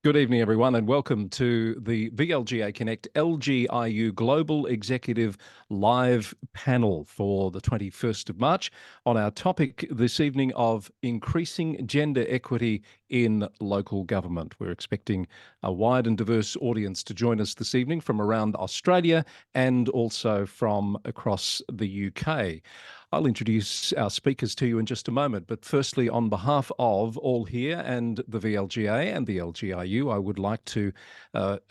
Good evening, everyone, and welcome to the VLGA Connect LGIU Global Executive Live panel for the 21st of March on our topic this evening of increasing gender equity in local government. We're expecting a wide and diverse audience to join us this evening from around Australia and also from across the UK. I'll introduce our speakers to you in just a moment, but firstly, on behalf of all here and the VLGA and the LGIU, I would like to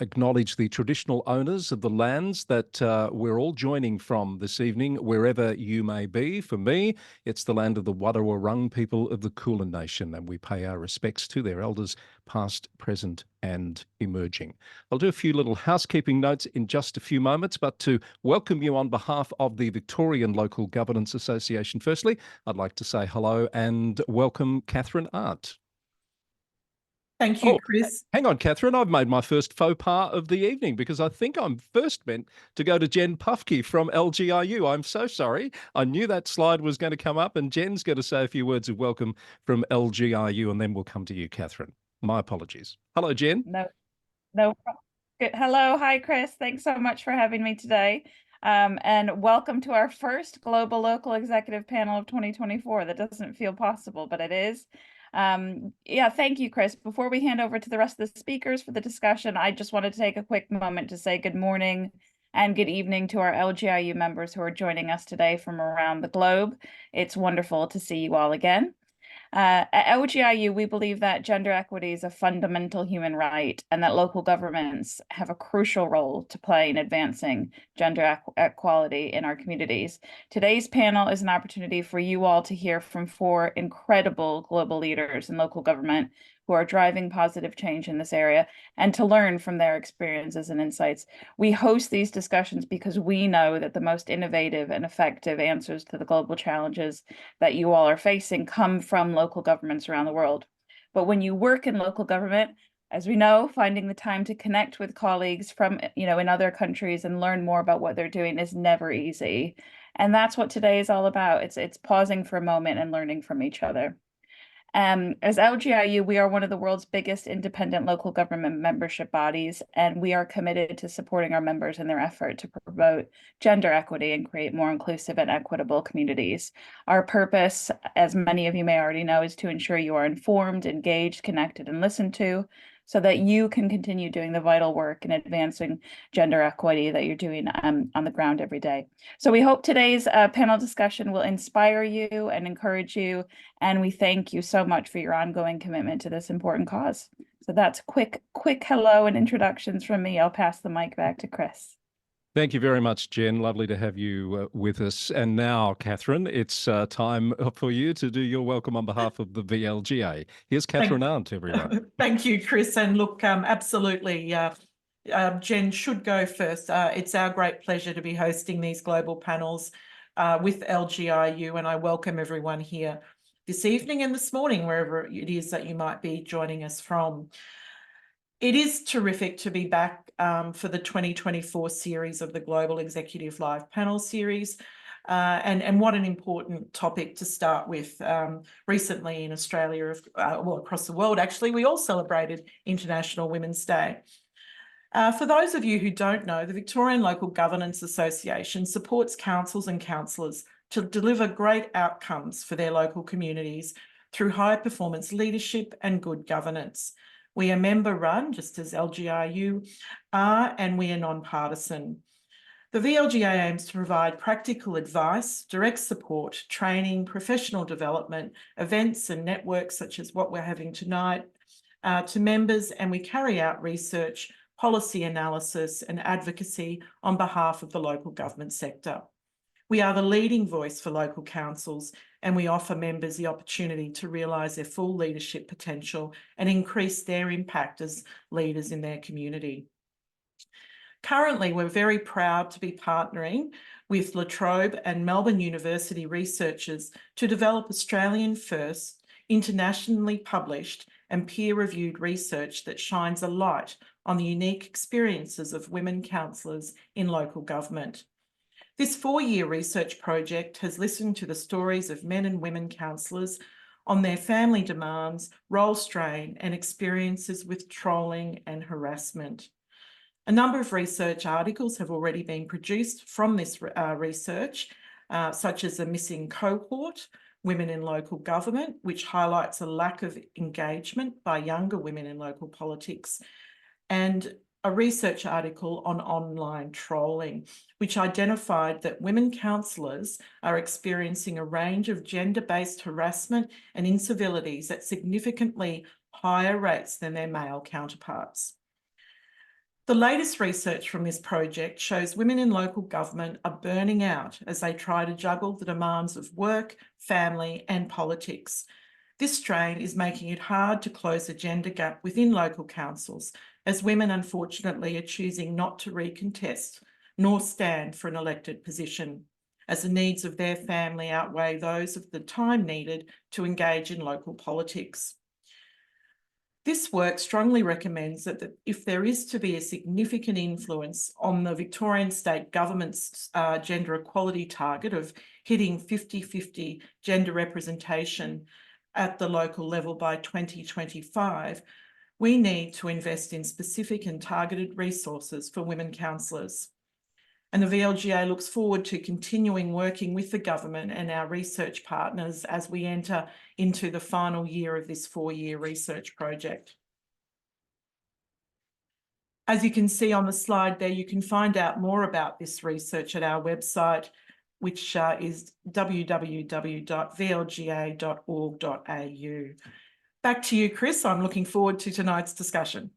acknowledge the traditional owners of the lands that we're all joining from this evening, wherever you may be. For me, it's the land of the Wadawurrung people of the Kulin Nation, and we pay our respects to their elders, past, present, and emerging. I'll do a few little housekeeping notes in just a few moments, but to welcome you on behalf of the Victorian Local Governance Association, firstly, I'd like to say hello and welcome Catherine Arndt. Thank you, Chris. Hang on, Catherine. I've made my first faux pas of the evening because I think I'm first meant to go to Jen Pufke from LGIU. I'm so sorry. I knew that slide was going to come up, and Jen's going to say a few words of welcome from LGIU, and then we'll come to you, Catherine. My apologies. Hello, Jen. No problem. Good. Hello. Hi, Chris. Thanks so much for having me today. And welcome to our first Global Local Executive Panel of 2024. That doesn't feel possible, but it is. Thank you, Chris. Before we hand over to the rest of the speakers for the discussion, I just wanted to take a quick moment to say good morning and good evening to our LGIU members who are joining us today from around the globe. It's wonderful to see you all again. At LGIU, we believe that gender equity is a fundamental human right and that local governments have a crucial role to play in advancing gender equality in our communities. Today's panel is an opportunity for you all to hear from four incredible global leaders in local government who are driving positive change in this area and to learn from their experiences and insights. We host these discussions because we know that the most innovative and effective answers to the global challenges that you all are facing come from local governments around the world. But when you work in local government, as we know, finding the time to connect with colleagues from, in other countries and learn more about what they're doing is never easy. And that's what today is all about. It's pausing for a moment and learning from each other. As LGIU, we are one of the world's biggest independent local government membership bodies, and we are committed to supporting our members in their effort to promote gender equity and create more inclusive and equitable communities. Our purpose, as many of you may already know, is to ensure you are informed, engaged, connected, and listened to, so that you can continue doing the vital work in advancing gender equity that you're doing on the ground every day. So we hope today's panel discussion will inspire you and encourage you, and we thank you so much for your ongoing commitment to this important cause. So that's quick hello and introductions from me. I'll pass the mic back to Chris. Thank you very much, Jen. Lovely to have you with us. And now, Catherine, it's time for you to do your welcome on behalf of the VLGA. Here's Catherine Arndt, everyone. Thank you, Chris. And look, absolutely, Jen should go first. It's our great pleasure to be hosting these global panels with LGIU, and I welcome everyone here this evening and this morning, wherever it is that you might be joining us from. It is terrific to be back for the 2024 series of the Global Executive Live Panel Series. And what an important topic to start with. Recently in Australia, across the world, actually, we all celebrated International Women's Day. For those of you who don't know, the Victorian Local Governance Association supports councils and councillors to deliver great outcomes for their local communities through high performance leadership and good governance. We are member run, just as LGIU are, and we are non-partisan. The VLGA aims to provide practical advice, direct support, training, professional development, events and networks such as what we're having tonight to members, and we carry out research, policy analysis and advocacy on behalf of the local government sector. We are the leading voice for local councils, and we offer members the opportunity to realise their full leadership potential and increase their impact as leaders in their community. Currently, we're very proud to be partnering with La Trobe and Melbourne University researchers to develop Australian-first, internationally published and peer-reviewed research that shines a light on the unique experiences of women councillors in local government. This 4-year research project has listened to the stories of men and women councillors on their family demands, role strain, and experiences with trolling and harassment. A number of research articles have already been produced from this research, such as The Missing Cohort, Women in Local Government, which highlights a lack of engagement by younger women in local politics, and a research article on online trolling, which identified that women councillors are experiencing a range of gender-based harassment and incivilities at significantly higher rates than their male counterparts. The latest research from this project shows women in local government are burning out as they try to juggle the demands of work, family, and politics. This strain is making it hard to close the gender gap within local councils, as women unfortunately are choosing not to recontest nor stand for an elected position, as the needs of their family outweigh those of the time needed to engage in local politics. This work strongly recommends that if there is to be a significant influence on the Victorian state government's gender equality target of hitting 50-50 gender representation at the local level by 2025, we need to invest in specific and targeted resources for women councillors. And the VLGA looks forward to continuing working with the government and our research partners as we enter into the final year of this 4-year research project. As you can see on the slide there, you can find out more about this research at our website, which is www.vlga.org.au. Back to you, Chris. I'm looking forward to tonight's discussion.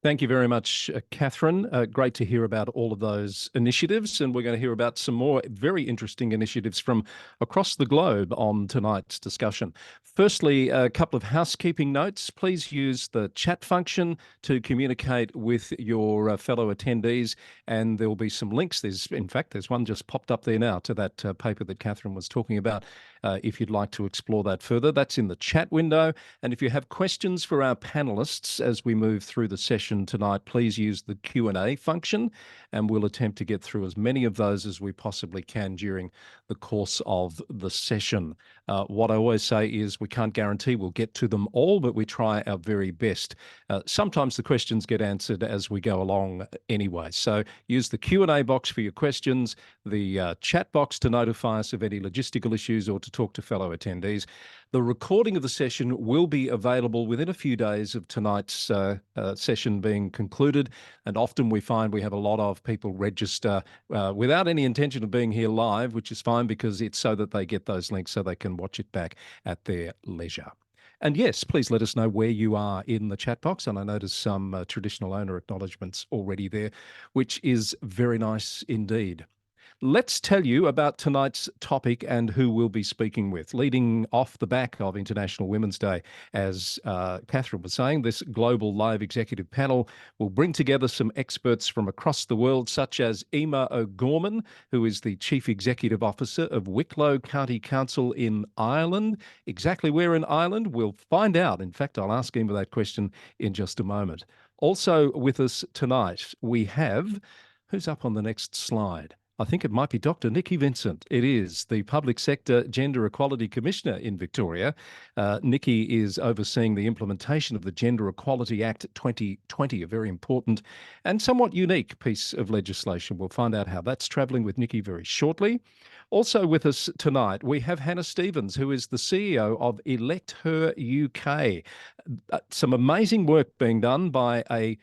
Thank you very much, Catherine. Great to hear about all of those initiatives, and we're going to hear about some more very interesting initiatives from across the globe on tonight's discussion. Firstly, a couple of housekeeping notes. Please use the chat function to communicate with your fellow attendees, and there will be some links. In fact, there's one just popped up there now to that paper that Catherine was talking about. If you'd like to explore that further, that's in the chat window. And if you have questions for our panelists as we move through the session tonight, please use the Q&A function, and we'll attempt to get through as many of those as we possibly can during the course of the session. What I always say is we can't guarantee we'll get to them all, but we try our very best. Sometimes the questions get answered as we go along anyway. So use the Q&A box for your questions, the chat box to notify us of any logistical issues or to talk to fellow attendees. The recording of the session will be available within a few days of tonight's session being concluded, and often we find we have a lot of people register without any intention of being here live, which is fine because it's so that they get those links so they can watch it back at their leisure. And yes, please let us know where you are in the chat box, and I notice some traditional owner acknowledgements already there, which is very nice indeed. Let's tell you about tonight's topic and who we'll be speaking with. Leading off the back of International Women's Day, as Catherine was saying, this global live executive panel will bring together some experts from across the world, such as Emma O'Gorman, who is the Chief Executive Officer of Wicklow County Council in Ireland. Exactly where in Ireland? We'll find out. In fact, I'll ask Emma that question in just a moment. Also with us tonight, we have, who's up on the next slide? I think it might be Dr. Nikki Vincent. It is the Public Sector Gender Equality Commissioner in Victoria. Nikki is overseeing the implementation of the Gender Equality Act 2020, a very important and somewhat unique piece of legislation. We'll find out how that's travelling with Nikki very shortly. Also with us tonight, we have Hannah Stevens, who is the CEO of Elect Her UK. Some amazing work being done by a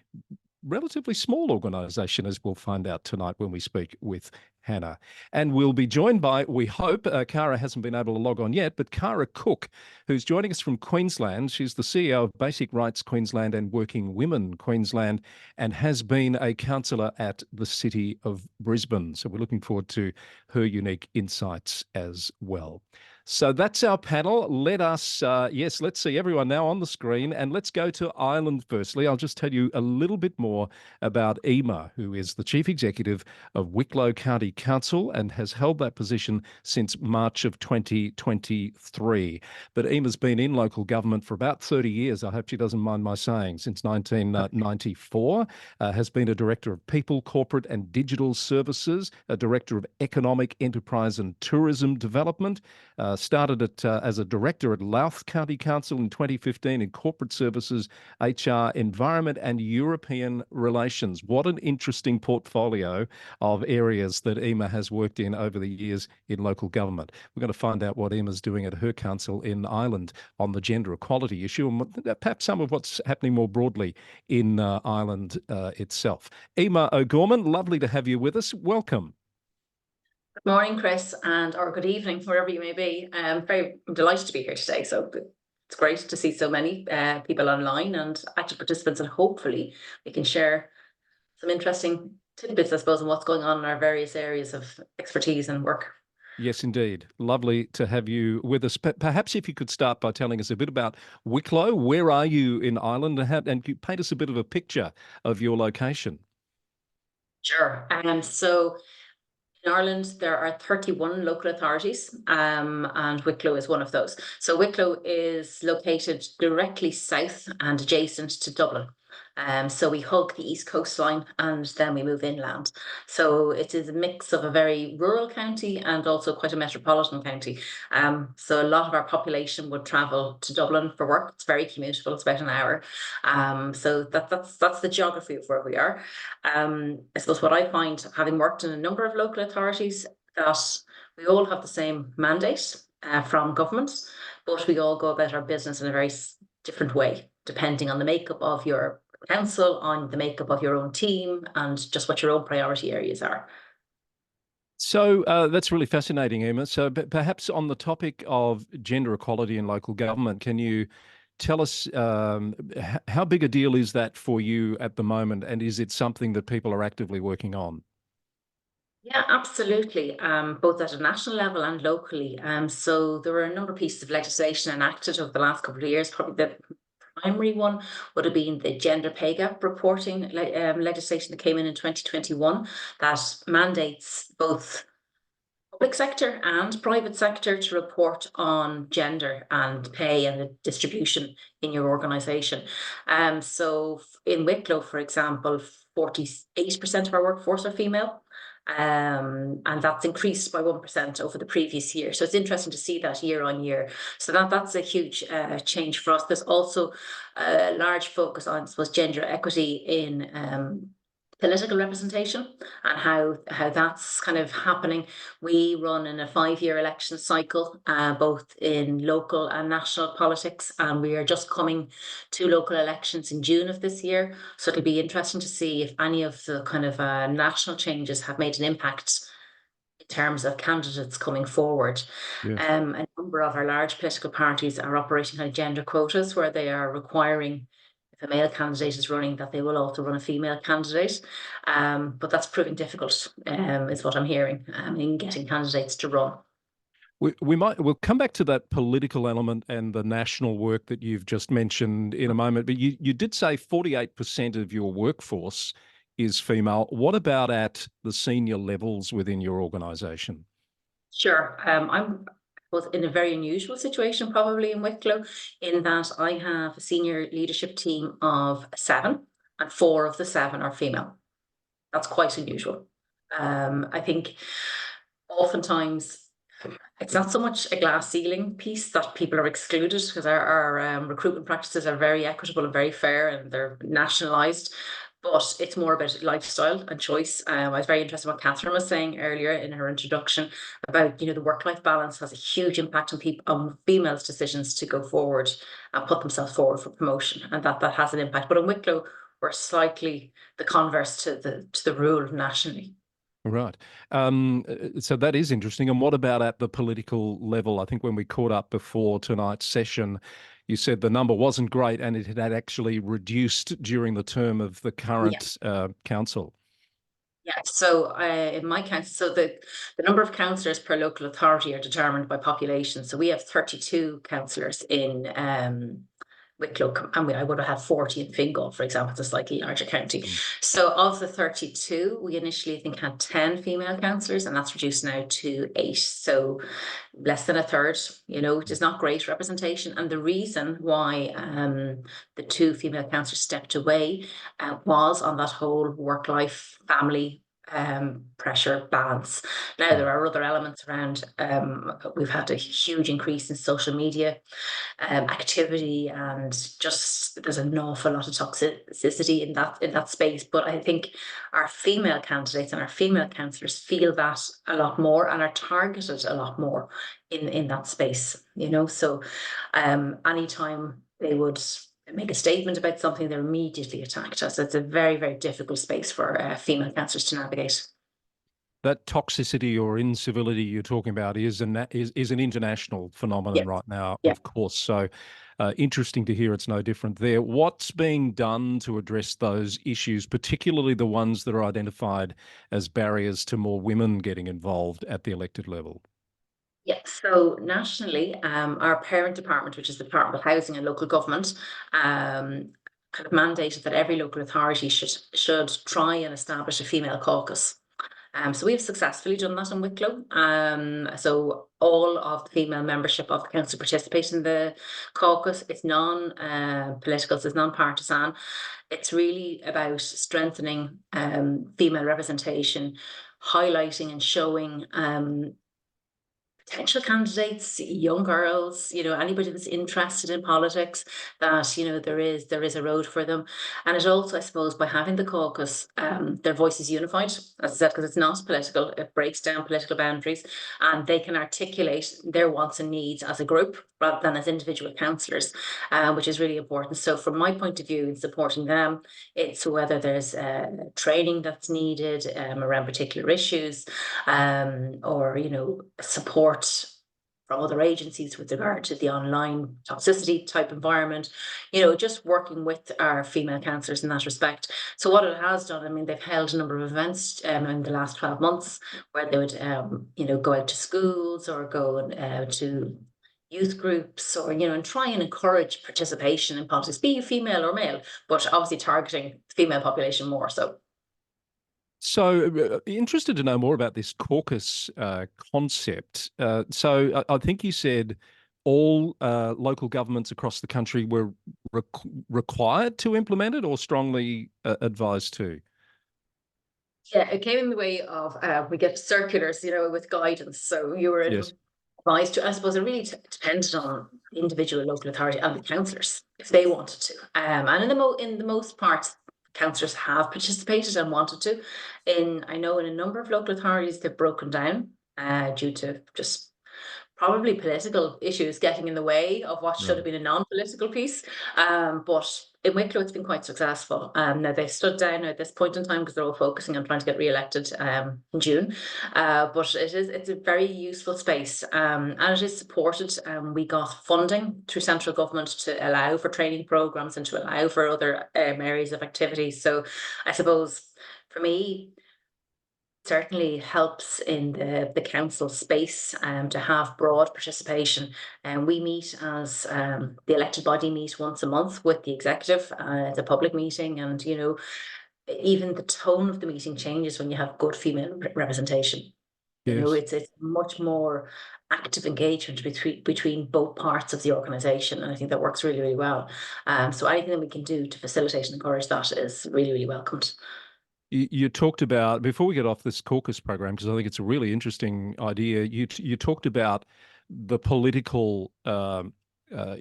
relatively small organisation, as we'll find out tonight when we speak with Hannah. And we'll be joined by, we hope, Cara hasn't been able to log on yet, but Cara Cook, who's joining us from Queensland. She's the CEO of Basic Rights Queensland and Working Women Queensland, and has been a councillor at the City of Brisbane. So we're looking forward to her unique insights as well. So that's our panel. Let us, let's see everyone now on the screen, and let's go to Ireland firstly. I'll just tell you a little bit more about Emma, who is the Chief Executive of Wicklow County Council and has held that position since March of 2023. But Emma's been in local government for about 30 years, I hope she doesn't mind my saying, since 1994, has been a Director of People, Corporate and Digital Services, a Director of Economic Enterprise and Tourism Development, started it as a director at Louth County Council in 2015 in corporate services, HR, environment, and European relations. What an interesting portfolio of areas that Emma has worked in over the years in local government. We're going to find out what Emma's doing at her council in Ireland on the gender equality issue and perhaps some of what's happening more broadly in Ireland itself. Emma O'Gorman, lovely to have you with us. Welcome. Good morning, Chris, or good evening, wherever you may be. I'm delighted to be here today. So it's great to see so many people online and active participants, and hopefully we can share some interesting tidbits, I suppose, on what's going on in our various areas of expertise and work. Yes, indeed. Lovely to have you with us. Perhaps if you could start by telling us a bit about Wicklow. Where are you in Ireland, and you paint us a bit of a picture of your location? Sure. So in Ireland, there are 31 local authorities, and Wicklow is one of those. So Wicklow is located directly south and adjacent to Dublin. So we hug the east coastline and then we move inland. So it is a mix of a very rural county and also quite a metropolitan county. So a lot of our population would travel to Dublin for work. It's very commutable. It's about an hour. So that's the geography of where we are. I suppose what I find, having worked in a number of local authorities, that we all have the same mandate from government, but we all go about our business in a very different way, depending on the makeup of your council, on the makeup of your own team, and just what your own priority areas are. So that's really fascinating, Emma. So perhaps on the topic of gender equality in local government, can you tell us how big a deal is that for you at the moment, and is it something that people are actively working on? Yeah, absolutely. Both at a national level and locally. So there were a number of pieces of legislation enacted over the last couple of years. Probably the primary one would have been the gender pay gap reporting legislation that came in 2021 that mandates both public sector and private sector to report on gender and pay and the distribution in your organisation. So in Wicklow, for example, 48% of our workforce are female. And that's increased by 1% over the previous year. So it's interesting to see that year on year. So that's a huge change for us. There's also a large focus on, I suppose, gender equity in political representation and how that's kind of happening. We run in a 5-year election cycle, both in local and national politics, and we are just coming to local elections in June of this year. So it'll be interesting to see if any of the kind of national changes have made an impact in terms of candidates coming forward. Yes. A number of our large political parties are operating on gender quotas where they are requiring, if a male candidate is running, that they will also run a female candidate. But that's proving difficult, is what I'm hearing, in getting candidates to run. We'll come back to that political element and the national work that you've just mentioned in a moment, but you did say 48% of your workforce is female. What about at the senior levels within your organisation? Sure. I'm was in a very unusual situation probably in Wicklow, in that I have a senior leadership team of 7 and 4 of the 7 are female. That's quite unusual. I think oftentimes it's not so much a glass ceiling piece that people are excluded, because our recruitment practices are very equitable and very fair and they're nationalised. But it's more about lifestyle and choice. I was very interested in what Catherine was saying earlier in her introduction about, the work-life balance has a huge impact on people, on females' decisions to go forward and put themselves forward for promotion, and that has an impact. But in Wicklow, we're slightly the converse to the rule nationally. Right. So that is interesting. And what about at the political level? I think when we caught up before tonight's session, you said the number wasn't great and it had actually reduced during the term of the current council. Yeah, so in my council, so the number of councillors per local authority are determined by population. So we have 32 councillors in Wicklow, and I would have had 40 in Fingal, for example. It's a slightly larger county. So of the 32, we initially, I think, had 10 female councillors, and that's reduced now to 8. So less than a third, which is not great representation. And the reason why the 2 female councillors stepped away was on that whole work-life family pressure balance. Now, there are other elements around. We've had a huge increase in social media activity, and just there's an awful lot of toxicity in that space. But I think our female candidates and our female councillors feel that a lot more and are targeted a lot more in that space. So anytime they would make a statement about something, they're immediately attacked. So it's a very, very difficult space for female councillors to navigate. That toxicity or incivility you're talking about is an international phenomenon right now, of course. So interesting to hear it's no different there. What's being done to address those issues, particularly the ones that are identified as barriers to more women getting involved at the elected level? Yeah, so nationally, our parent department, which is the Department of Housing and Local Government, kind of mandated that every local authority should try and establish a female caucus. So we've successfully done that in Wicklow. So all of the female membership of the council participate in the caucus. It's non-political, so it's non-partisan. It's really about strengthening female representation, highlighting and showing potential candidates, young girls, anybody that's interested in politics, that, there is a road for them. And it also, I suppose, by having the caucus, their voice is unified, as I said, because it's not political, it breaks down political boundaries, and they can articulate their wants and needs as a group rather than as individual councillors, which is really important. So from my point of view, in supporting them, it's whether there's training that's needed around particular issues, or, support from other agencies with regard to the online toxicity type environment, just working with our female councillors in that respect. So what it has done, I mean, they've held a number of events in the last 12 months where they would, go out to schools or go to youth groups, or, and try and encourage participation in politics, be you female or male, but obviously targeting the female population more so. So interested to know more about this caucus concept. So I think you said all local governments across the country were required to implement it, or strongly advised to? Yeah, it came in the way of, we get circulars, with guidance. So you were advised to, I suppose it really depended on the individual local authority and the councillors if they wanted to. And in the most part, councillors have participated and wanted to. I know in a number of local authorities they've broken down due to just probably political issues getting in the way of what should have been a non-political piece. But in Wicklow, it's been quite successful. Now they stood down at this point in time because they're all focusing on trying to get re-elected in June. But it's a very useful space, and it is supported. We got funding through central government to allow for training programs and to allow for other areas of activity. So I suppose for me, certainly helps in the council space to have broad participation. And we meet as the elected body meet once a month with the executive. It's a public meeting, and even the tone of the meeting changes when you have good female representation. It's much more active engagement between both parts of the organisation, and I think that works really, really well. So anything that we can do to facilitate and encourage that is really, really welcomed. You talked about, before we get off this caucus program, because I think it's a really interesting idea, you talked about the political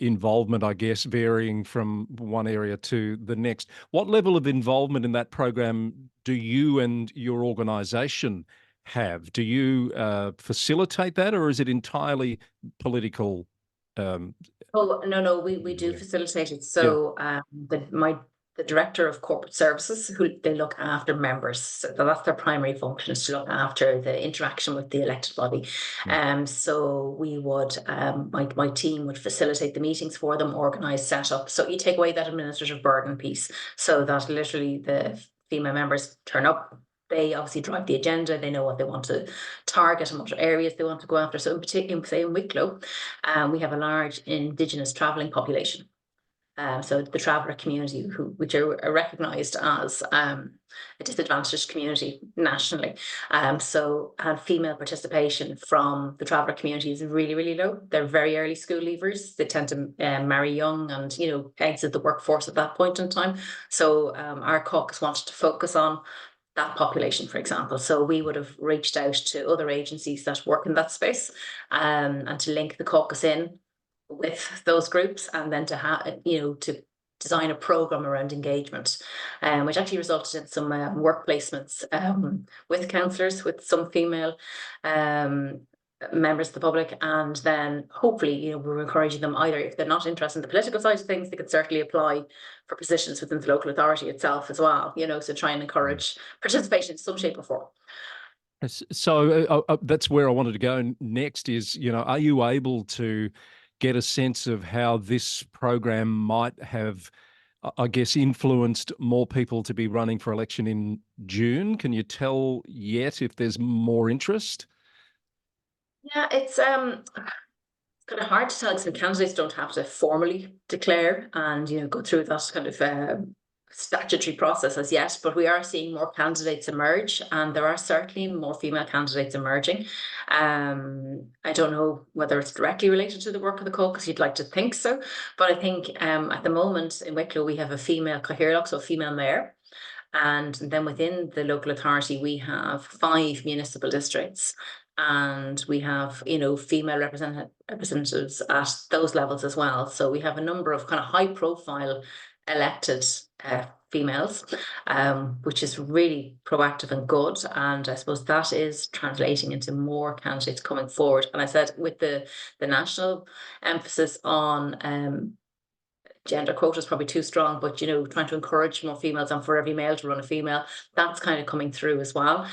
involvement, I guess, varying from one area to the next. What level of involvement in that program do you and your organisation have? Do you facilitate that, or is it entirely political? Oh, no, we do facilitate it. So the director of corporate services, who they look after members, so that's their primary function, is to look after the interaction with the elected body. So we would, my team would facilitate the meetings for them, organise, set up. So you take away that administrative burden piece, so that literally the female members turn up. They obviously drive the agenda. They know what they want to target and what areas they want to go after. So in particular, say in Wicklow, we have a large Indigenous travelling population. So the traveller community, which are recognised as a disadvantaged community nationally. So female participation from the traveller community is really, really low. They're very early school leavers. They tend to marry young and, exit the workforce at that point in time. So our caucus wanted to focus on that population, for example. So we would have reached out to other agencies that work in that space, and to link the caucus in with those groups, and then to have, to design a program around engagement, which actually resulted in some work placements with councillors, with some female members of the public, and then hopefully, we're encouraging them, either if they're not interested in the political side of things, they could certainly apply for positions within the local authority itself as well, so try and encourage participation in some shape or form. So that's where I wanted to go next is, are you able to get a sense of how this program might have, I guess, influenced more people to be running for election in June? Can you tell yet if there's more interest? Yeah, it's kind of hard to tell because candidates don't have to formally declare and go through that kind of statutory process as yet, but we are seeing more candidates emerge, and there are certainly more female candidates emerging. I don't know whether it's directly related to the work of the caucus. You'd like to think so, but I think at the moment in Wicklow we have a female Cathaoirleach, so a female mayor. And then within the local authority, we have 5 municipal districts, and we have, female representatives at those levels as well. So we have a number of kind of high profile elected females, which is really proactive and good. And I suppose that is translating into more candidates coming forward. And I said with the national emphasis on gender quota is probably too strong, but trying to encourage more females, and for every male to run a female, that's kind of coming through as well.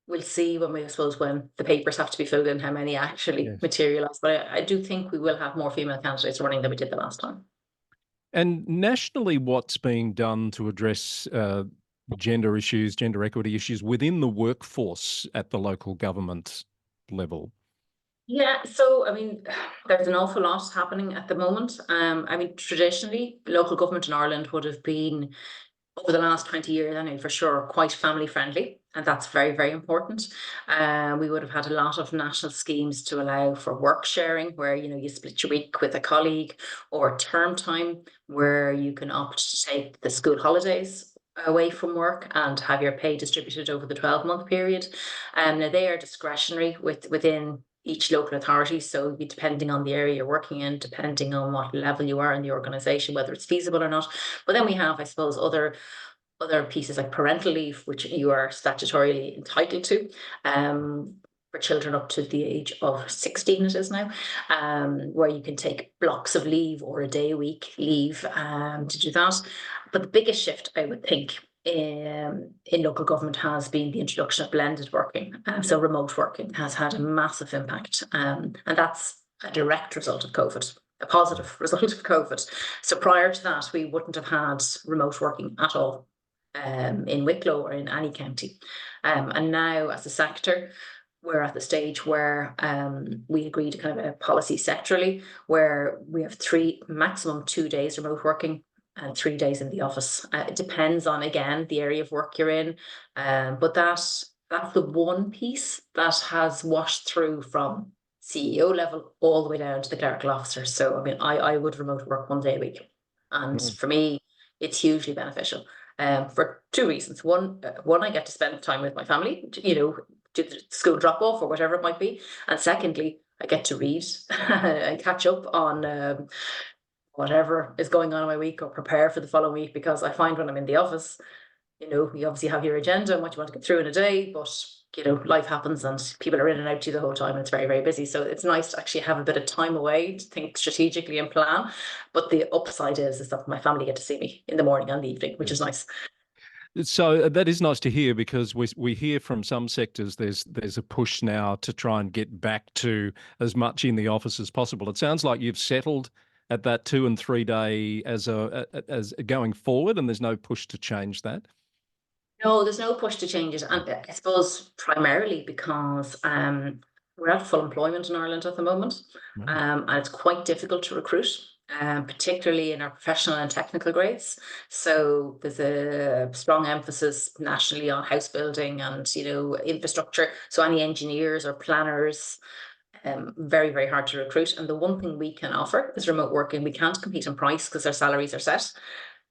We'll see when the papers have to be filled in, how many actually materialise, but I do think we will have more female candidates running than we did the last time. And nationally, what's being done to address gender issues, gender equity issues within the workforce at the local government level? Yeah, so there's an awful lot happening at the moment. Traditionally, local government in Ireland would have been, over the last 20 years, anyway, for sure, quite family friendly, and that's very, very important. We would have had a lot of national schemes to allow for work sharing, where you split your week with a colleague, or term time, where you can opt to take the school holidays away from work and have your pay distributed over the 12-month period. Now they are discretionary within each local authority, so depending on the area you're working in, depending on what level you are in the organisation, whether it's feasible or not. But then we have, I suppose, other pieces like parental leave, which you are statutorily entitled to, for children up to the age of 16, it is now, where you can take blocks of leave or a day a week leave to do that. But the biggest shift, I would think, in local government has been the introduction of blended working. So remote working has had a massive impact, and that's a direct result of COVID, a positive result of COVID. So prior to that, we wouldn't have had remote working at all in Wicklow or in any county. And now, as a sector, we're at the stage where we agreed to kind of a policy sectorally, where we have maximum 2 days remote working and 3 days in the office. It depends on, again, the area of work you're in, but that's the one piece that has washed through from CEO level all the way down to the clerical officer. So I would remote work 1 day a week, and for me it's hugely beneficial for 2 reasons. One, I get to spend time with my family, do the school drop off or whatever it might be, and secondly, I get to read and catch up on whatever is going on in my week, or prepare for the following week, because I find when I'm in the office, you obviously have your agenda and what you want to get through in a day, but life happens and people are in and out to you the whole time, and it's very, very busy. So it's nice to actually have a bit of time away to think strategically and plan. But the upside is that my family get to see me in the morning and the evening, which is nice. So that is nice to hear, because we hear from some sectors there's a push now to try and get back to as much in the office as possible. It sounds like you've settled at that 2 and 3 day as going forward, and there's no push to change that. No, there's no push to change it, and I suppose primarily because we're at full employment in Ireland at the moment, and it's quite difficult to recruit, particularly in our professional and technical grades. So there's a strong emphasis nationally on house building and infrastructure. So any engineers or planners, very, very hard to recruit. And the one thing we can offer is remote working. We can't compete on price because our salaries are set.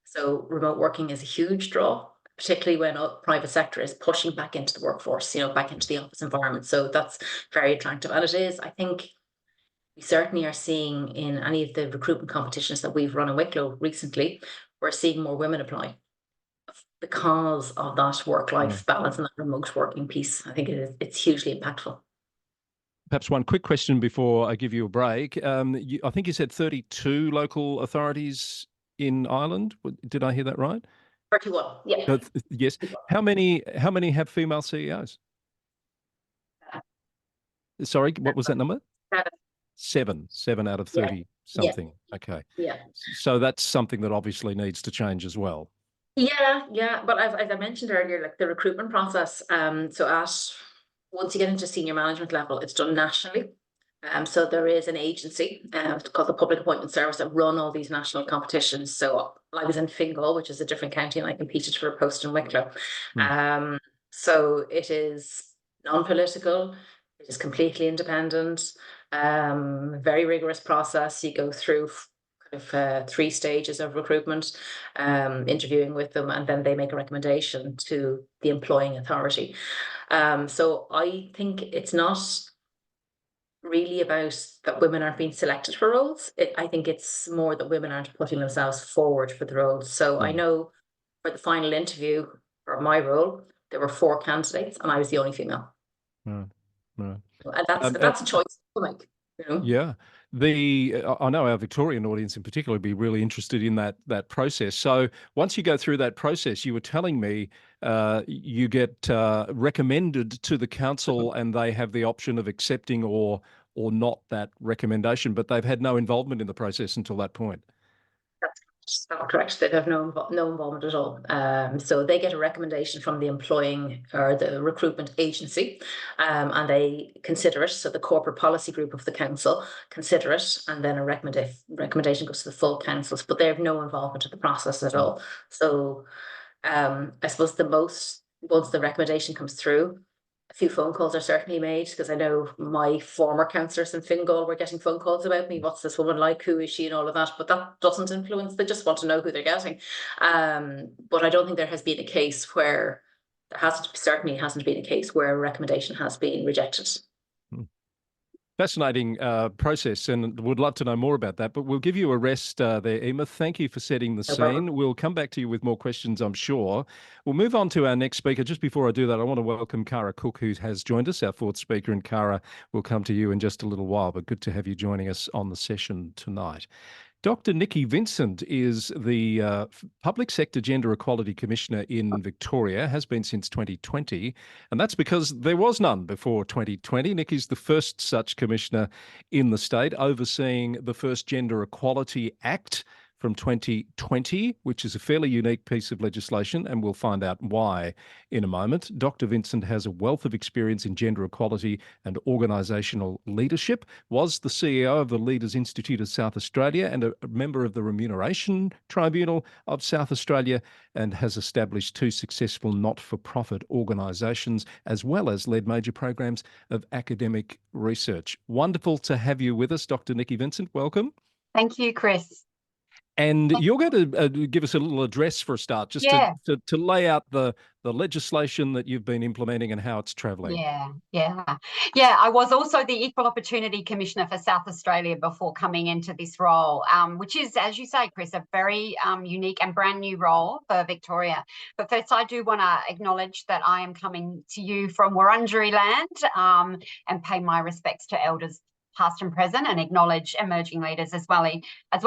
So remote working is a huge draw, particularly when private sector is pushing back into the workforce, back into the office environment. So that's very attractive. And it is, I think, we certainly are seeing in any of the recruitment competitions that we've run in Wicklow recently, we're seeing more women apply because of that work-life balance and that remote working piece. I think it's hugely impactful. Perhaps one quick question before I give you a break. I think you said 32 local authorities in Ireland. Did I hear that right? 31, yeah. Yes. How many have female CEOs? Sorry, what was that number? 7. 7 out of 30 something. Yeah. Okay. Yeah. So that's something that obviously needs to change as well. Yeah. But as I mentioned earlier, like the recruitment process, once you get into senior management level, it's done nationally. So there is an agency called the Public Appointment Service that run all these national competitions. So I was in Fingal, which is a different county, and I competed for a post in Wicklow. So it is non-political, it is completely independent, very rigorous process. You go through kind of 3 stages of recruitment, interviewing with them, and then they make a recommendation to the employing authority. So I think it's not really about that women aren't being selected for roles. I think it's more that women aren't putting themselves forward for the roles. So I know for the final interview for my role, there were 4 candidates and I was the only female. Right. And that's a choice to make. Yeah. I know our Victorian audience in particular would be really interested in that process. So once you go through that process, you were telling me you get recommended to the council and they have the option of accepting or not that recommendation, but they've had no involvement in the process until that point. That's correct. They have no involvement at all. So they get a recommendation from the employing or the recruitment agency, and they consider it. So the corporate policy group of the council consider it, and then a recommendation goes to the full councils. But they have no involvement in the process at all. So I suppose once the recommendation comes through, a few phone calls are certainly made, because I know my former councillors in Fingal were getting phone calls about me. What's this woman like? Who is she? And all of that. But that doesn't influence. They just want to know who they're getting. But I don't think there has been a case where certainly hasn't been a case where a recommendation has been rejected. Fascinating process, and would love to know more about that, but we'll give you a rest there, Emma. Thank you for setting the scene. We'll come back to you with more questions, I'm sure. We'll move on to our next speaker. Just before I do that, I want to welcome Cara Cook, who has joined us, our 4th speaker, and Cara, we'll come to you in just a little while, but good to have you joining us on the session tonight. Dr. Nikki Vincent is the Public Sector Gender Equality Commissioner in Victoria, has been since 2020, and that's because there was none before 2020. Nikki's the first such commissioner in the state, overseeing the first Gender Equality Act from 2020, which is a fairly unique piece of legislation, and we'll find out why in a moment. Dr. Vincent has a wealth of experience in gender equality and organisational leadership, was the CEO of the Leaders Institute of South Australia and a member of the Remuneration Tribunal of South Australia, and has established 2 successful not-for-profit organisations, as well as led major programs of academic research. Wonderful to have you with us, Dr. Nikki Vincent. Welcome. Thank you, Chris. And you're going to give us a little address for a start, just to lay out the legislation that you've been implementing and how it's travelling. Yeah. I was also the Equal Opportunity Commissioner for South Australia before coming into this role, which is, as you say, Chris, a very unique and brand new role for Victoria. But first, I do want to acknowledge that I am coming to you from Wurundjeri land and pay my respects to elders past and present, and acknowledge emerging leaders as well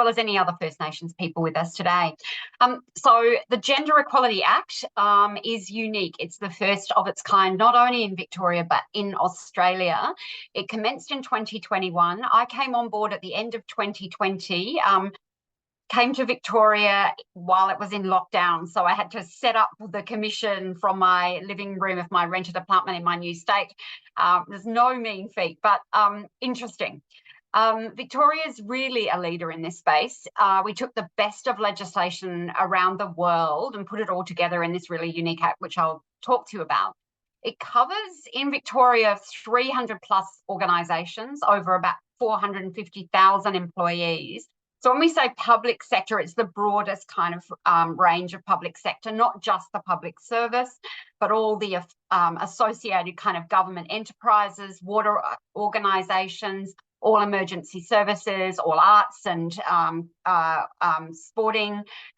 as any other First Nations people with us today. So the Gender Equality Act is unique. It's the first of its kind, not only in Victoria, but in Australia. It commenced in 2021. I came on board at the end of 2020. Came to Victoria while it was in lockdown. So I had to set up the commission from my living room of my rented apartment in my new state. There's no mean feat, but interesting. Victoria's really a leader in this space. We took the best of legislation around the world and put it all together in this really unique act, which I'll talk to you about. It covers in Victoria 300 plus organisations, over about 450,000 employees. So when we say public sector, it's the broadest kind of range of public sector, not just the public service, but all the associated kind of government enterprises, water organisations, all emergency services, all arts and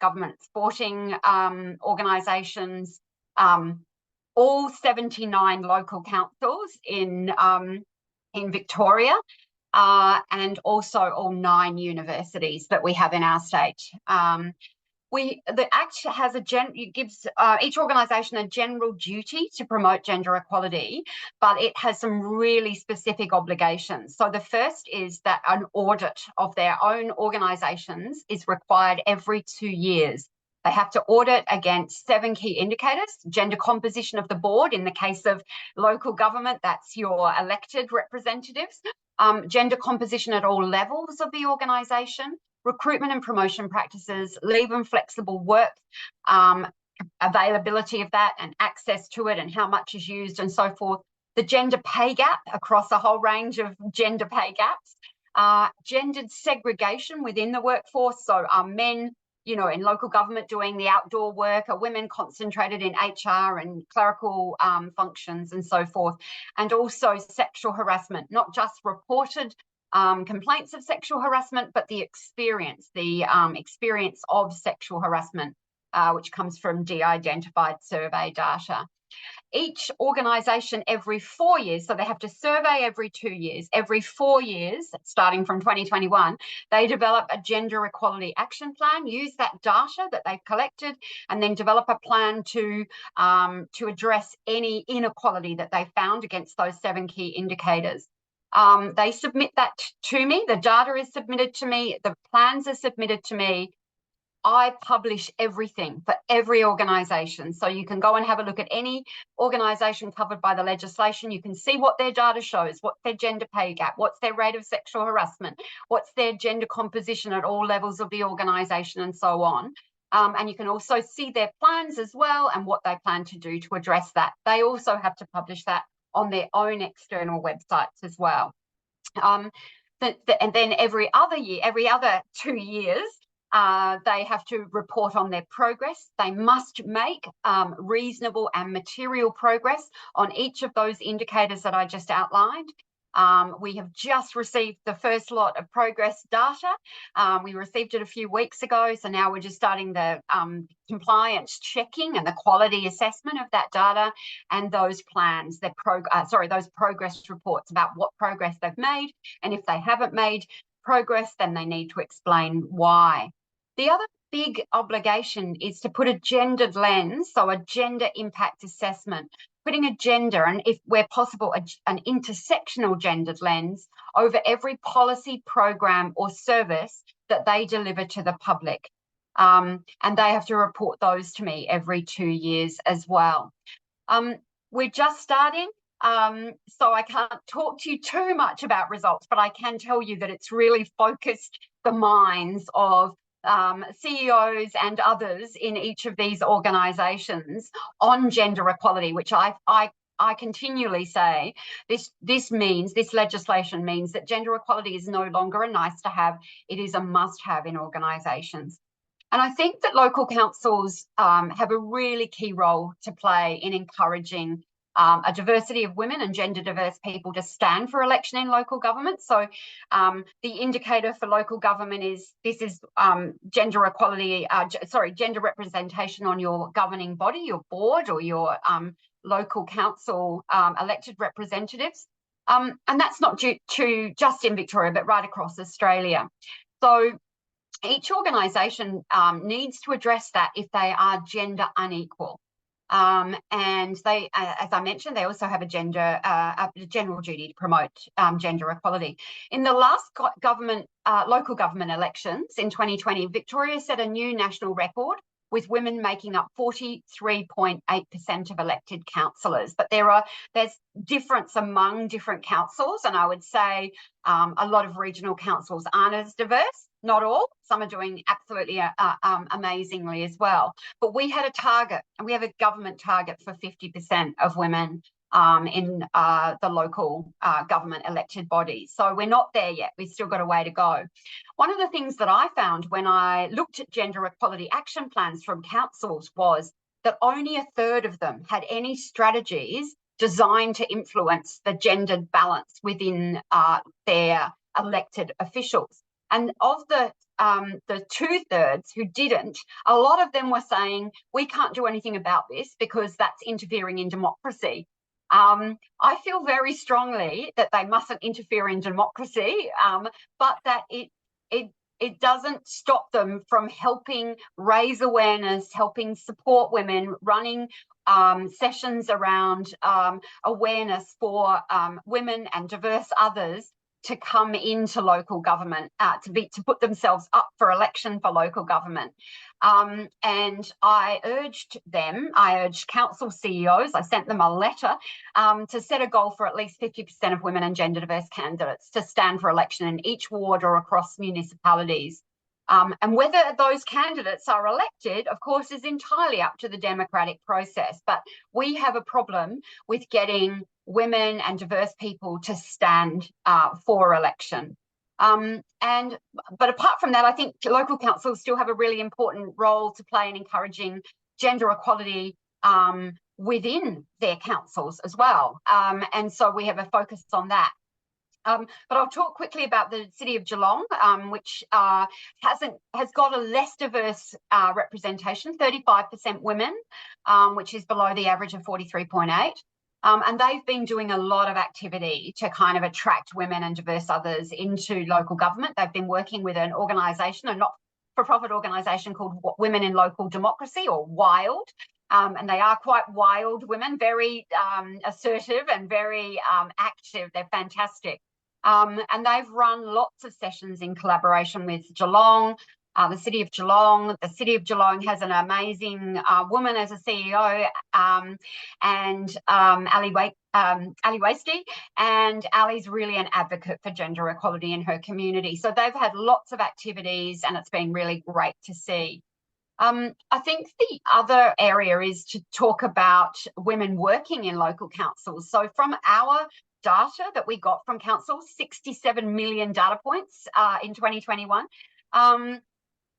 government sporting organisations, all 79 local councils in Victoria, and also all 9 universities that we have in our state. The Act has gives each organisation a general duty to promote gender equality, but it has some really specific obligations. So the first is that an audit of their own organisations is required every 2 years. They have to audit against 7 key indicators: gender composition of the board. In the case of local government, that's your elected representatives. Gender composition at all levels of the organisation, recruitment and promotion practices, leave and flexible work, availability of that and access to it and how much is used and so forth. The gender pay gap across a whole range of gender pay gaps. Gendered segregation within the workforce. So are men, in local government doing the outdoor work? Are women concentrated in HR and clerical functions and so forth? And also sexual harassment, not just reported complaints of sexual harassment, but the experience of sexual harassment, which comes from de-identified survey data. Each organisation every 4 years, so they have to survey every 2 years, every 4 years, starting from 2021, they develop a gender equality action plan, use that data that they've collected, and then develop a plan to address any inequality that they found against those 7 key indicators. They submit that to me, the data is submitted to me, the plans are submitted to me. I publish everything for every organisation. So you can go and have a look at any organisation covered by the legislation. You can see what their data shows, what's their gender pay gap, what's their rate of sexual harassment, what's their gender composition at all levels of the organisation, and so on. And you can also see their plans as well and what they plan to do to address that. They also have to publish that on their own external websites as well. And then every other 2 years, they have to report on their progress. They must make reasonable and material progress on each of those indicators that I just outlined. We have just received the first lot of progress data. We received it a few weeks ago, so now we're just starting the compliance checking and the quality assessment of that data and those plans, those progress reports about what progress they've made, and if they haven't made progress, then they need to explain why. The other big obligation is to put a gendered lens, so a gender impact assessment, putting a gender, and if where possible, an intersectional gendered lens over every policy, program or service that they deliver to the public. And they have to report those to me every 2 years as well. We're just starting, so I can't talk to you too much about results, but I can tell you that it's really focused the minds of CEOs and others in each of these organisations on gender equality, which I continually say this legislation means that gender equality is no longer a nice to have, it is a must have in organisations. And I think that local councils have a really key role to play in encouraging a diversity of women and gender diverse people to stand for election in local government. So the indicator for local government is gender equality, gender representation on your governing body, your board, or your local council elected representatives. And that's not due to just in Victoria, but right across Australia. So each organisation needs to address that if they are gender unequal. And they, as I mentioned, they also have a general duty to promote gender equality. In the last local government elections in 2020, Victoria set a new national record, with women making up 43.8% of elected councillors. But there's difference among different councils, and I would say a lot of regional councils aren't as diverse. Not all. Some are doing absolutely amazingly as well. But we had a target, and we have a government target for 50% of women in the local government elected bodies. So we're not there yet. We've still got a way to go. One of the things that I found when I looked at gender equality action plans from councils was that only a third of them had any strategies designed to influence the gendered balance within their elected officials. And of the 2/3 who didn't, a lot of them were saying, we can't do anything about this because that's interfering in democracy. I feel very strongly that they mustn't interfere in democracy, but that it doesn't stop them from helping raise awareness, helping support women, running sessions around awareness for women and diverse others to come into local government, to put themselves up for election for local government. And I urged council CEOs, I sent them a letter to set a goal for at least 50% of women and gender diverse candidates to stand for election in each ward or across municipalities. And whether those candidates are elected, of course, is entirely up to the democratic process. But we have a problem with getting women and diverse people to stand for election. But apart from that, I think local councils still have a really important role to play in encouraging gender equality within their councils as well. And so we have a focus on that. But I'll talk quickly about the City of Geelong, which has got a less diverse representation, 35% women, which is below the average of 43.8. And they've been doing a lot of activity to kind of attract women and diverse others into local government. They've been working with an organisation, a not-for-profit organisation called Women in Local Democracy, or WILD. And they are quite wild women, very assertive and very active. They're fantastic. And they've run lots of sessions in collaboration with Geelong, the City of Geelong. The City of Geelong has an amazing woman as a CEO, and Ali Wasty, and Ali's really an advocate for gender equality in her community. So they've had lots of activities, and it's been really great to see. I think the other area is to talk about women working in local councils. So from our data that we got from councils, 67 million data points in 2021,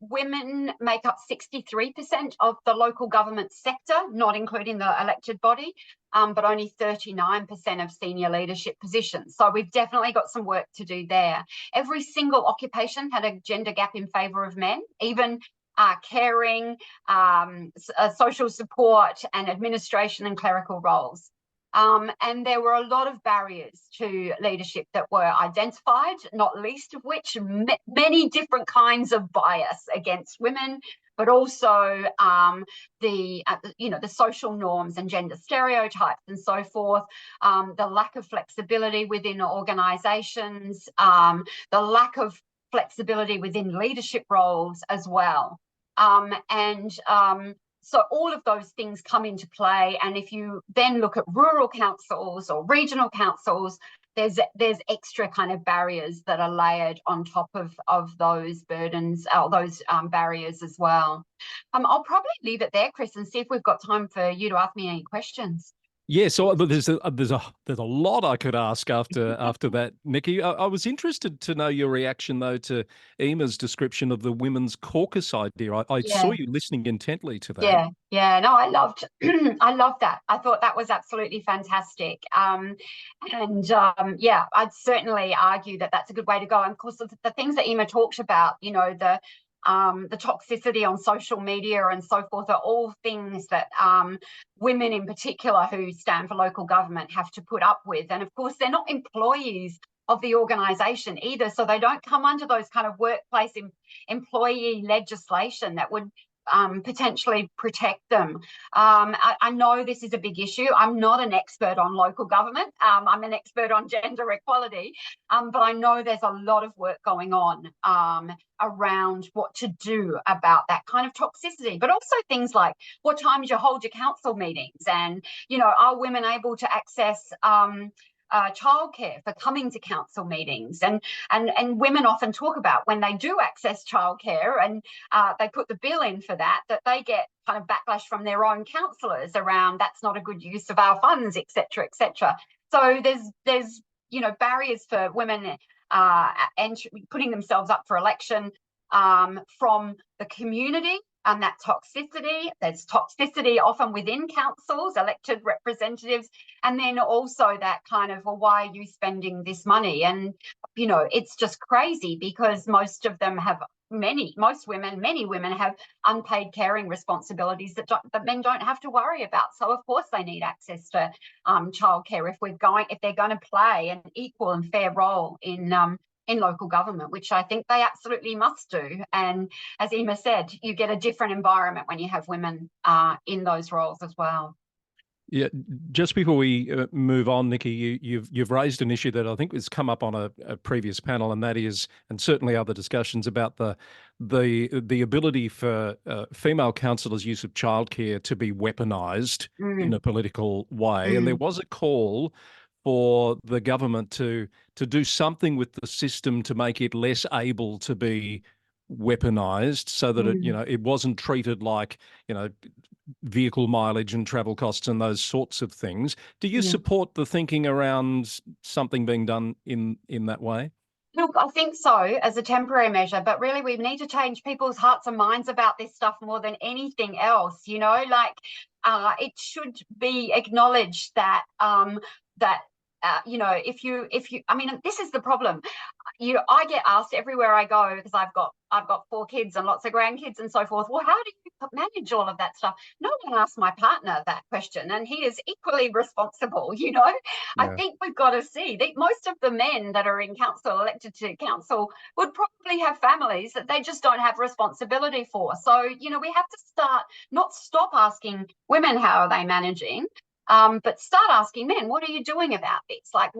women make up 63% of the local government sector, not including the elected body, but only 39% of senior leadership positions. So we've definitely got some work to do there. Every single occupation had a gender gap in favour of men, even caring, social support and administration and clerical roles. And there were a lot of barriers to leadership that were identified, not least of which many different kinds of bias against women, but also the social norms and gender stereotypes and so forth, the lack of flexibility within organisations, the lack of flexibility within leadership roles as well. So all of those things come into play. And if you then look at rural councils or regional councils, there's extra kind of barriers that are layered on top of those burdens, those barriers as well. I'll probably leave it there, Chris, and see if we've got time for you to ask me any questions. Yeah, so there's a lot I could ask after that, Nikki. I was interested to know your reaction though to Emma's description of the women's caucus idea. I saw you listening intently to that. Yeah. No, I loved that. I thought that was absolutely fantastic. I'd certainly argue that that's a good way to go. And of course, the things that Emma talked about, the toxicity on social media and so forth, are all things that women in particular who stand for local government have to put up with. And of course, they're not employees of the organisation either, so they don't come under those kind of workplace employee legislation that would potentially protect them. I know this is a big issue. I'm not an expert on local government. I'm an expert on gender equality, but I know there's a lot of work going on around what to do about that kind of toxicity, but also things like what times you hold your council meetings, and are women able to access childcare for coming to council meetings. And women often talk about when they do access childcare and they put the bill in for that they get kind of backlash from their own councillors around that's not a good use of our funds, etc., etc. So there's barriers for women and putting themselves up for election from the community. And that toxicity, there's toxicity often within councils, elected representatives, and then also that kind of, well, why are you spending this money? And, it's just crazy because most of them have many women have unpaid caring responsibilities that men don't have to worry about. So of course they need access to childcare if they're going to play an equal and fair role in local government, which I think they absolutely must do. And as Emma said, you get a different environment when you have women in those roles as well. Yeah, just before we move on, Nikki, you've raised an issue that I think has come up on a previous panel, and that is, and certainly other discussions about the ability for female councillors' use of childcare to be weaponised in a political way. And there was a call for the government to do something with the system to make it less able to be weaponised, so that it wasn't treated like vehicle mileage and travel costs and those sorts of things. Do you support the thinking around something being done in that way? Look, I think so as a temporary measure, but really we need to change people's hearts and minds about this stuff more than anything else. It should be acknowledged that if you, I mean, this is the problem. I get asked everywhere I go, because I've got 4 kids and lots of grandkids and so forth. Well, how do you manage all of that stuff? No one asked my partner that question, and he is equally responsible. Yeah. I think we've got to see that most of the men that are in council, elected to council, would probably have families that they just don't have responsibility for. So, we have to not stop asking women how are they managing, but start asking men, what are you doing about this? Like,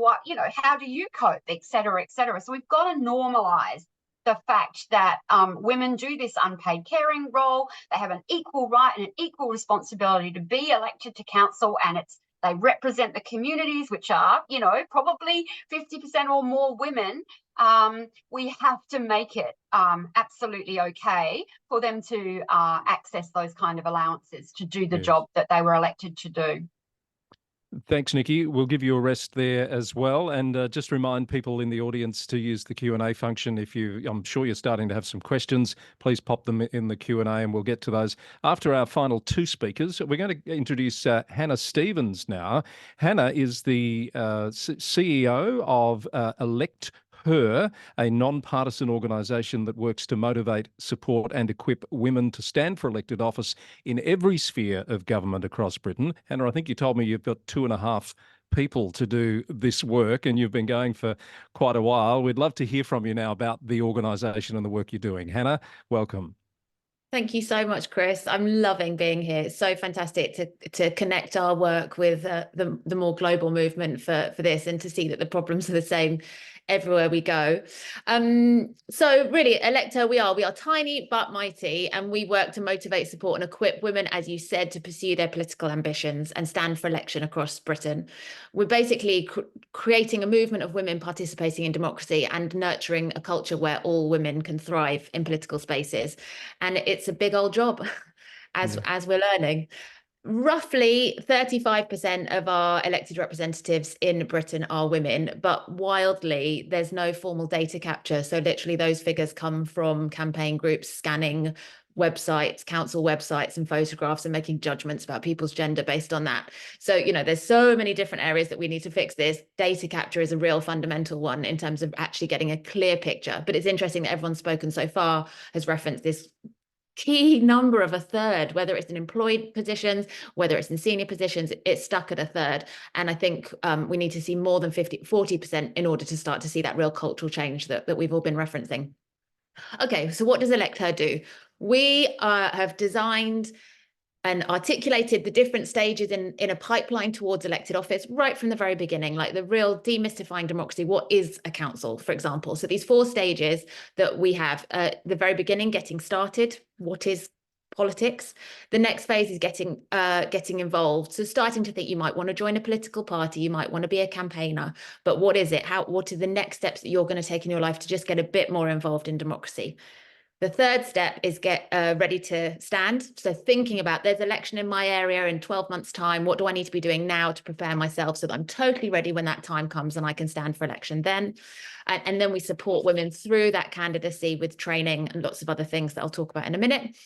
how do you cope, et cetera, et cetera. So we've got to normalise the fact that women do this unpaid caring role. They have an equal right and an equal responsibility to be elected to council, and they represent the communities, which are, probably 50% or more women. We have to make it absolutely okay for them to access those kind of allowances to do the job that they were elected to do. Thanks, Nikki. We'll give you a rest there as well. And just remind people in the audience to use the Q&A function. I'm sure you're starting to have some questions, please pop them in the Q&A and we'll get to those. After our final 2 speakers, we're going to introduce Hannah Stevens now. Hannah is the CEO of Elect Her, a non-partisan organisation that works to motivate, support and equip women to stand for elected office in every sphere of government across Britain. Hannah, I think you told me you've got 2.5 people to do this work, and you've been going for quite a while. We'd love to hear from you now about the organisation and the work you're doing. Hannah, welcome. Thank you so much, Chris. I'm loving being here. It's so fantastic to connect our work with the more global movement for this, and to see that the problems are the same everywhere we go. So really, Elect Her, we are tiny but mighty, and we work to motivate, support and equip women, as you said, to pursue their political ambitions and stand for election across Britain. We're basically creating a movement of women participating in democracy and nurturing a culture where all women can thrive in political spaces. And it's a big old job, as we're learning. Roughly 35% of our elected representatives in Britain are women, but wildly, there's no formal data capture. So literally those figures come from campaign groups scanning websites, council websites and photographs, and making judgments about people's gender based on that. So, there's so many different areas that we need to fix this. Data capture is a real fundamental one in terms of actually getting a clear picture. But it's interesting that everyone's spoken so far has referenced this key number of 1/3, whether it's in employed positions, whether it's in senior positions, it's stuck at 1/3. And I think we need to see more than 40% in order to start to see that real cultural change that we've all been referencing. Okay, so what does Elect Her do? We have designed and articulated the different stages in a pipeline towards elected office right from the very beginning, like the real demystifying democracy. What is a council, for example? So these 4 stages that we have, the very beginning, getting started. What is politics. The next phase is getting involved. So starting to think you might want to join a political party, you might want to be a campaigner, but what is it? What are the next steps that you're going to take in your life to just get a bit more involved in democracy? The third step is get ready to stand. So thinking about, there's election in my area in 12 months time. What do I need to be doing now to prepare myself so that I'm totally ready when that time comes and I can stand for election then? And then we support women through that candidacy with training and lots of other things that I'll talk about in a minute.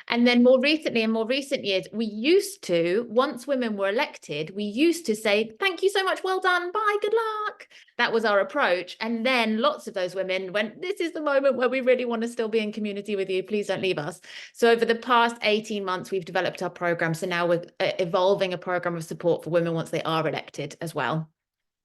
And then more recently, in more recent years, we used to, once women were elected, we used to say, thank you so much, well done, bye, good luck. That was our approach. And then lots of those women went, this is the moment where we really want to still be in community with you, please don't leave us. So over the past 18 months, we've developed our program. So now we're evolving a program of support for women once they are elected as well.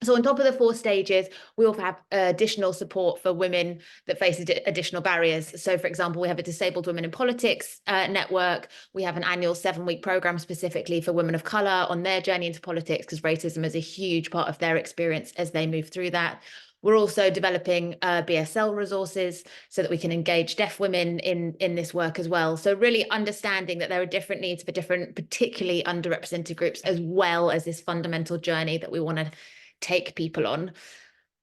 So on top of the 4 stages, we also have additional support for women that face additional barriers. So for example, we have a Disabled Women in Politics network. We have an annual 7-week program specifically for women of colour on their journey into politics, because racism is a huge part of their experience as they move through that. We're also developing BSL resources so that we can engage deaf women in this work as well. So really understanding that there are different needs for different, particularly underrepresented groups, as well as this fundamental journey that we want to take people on.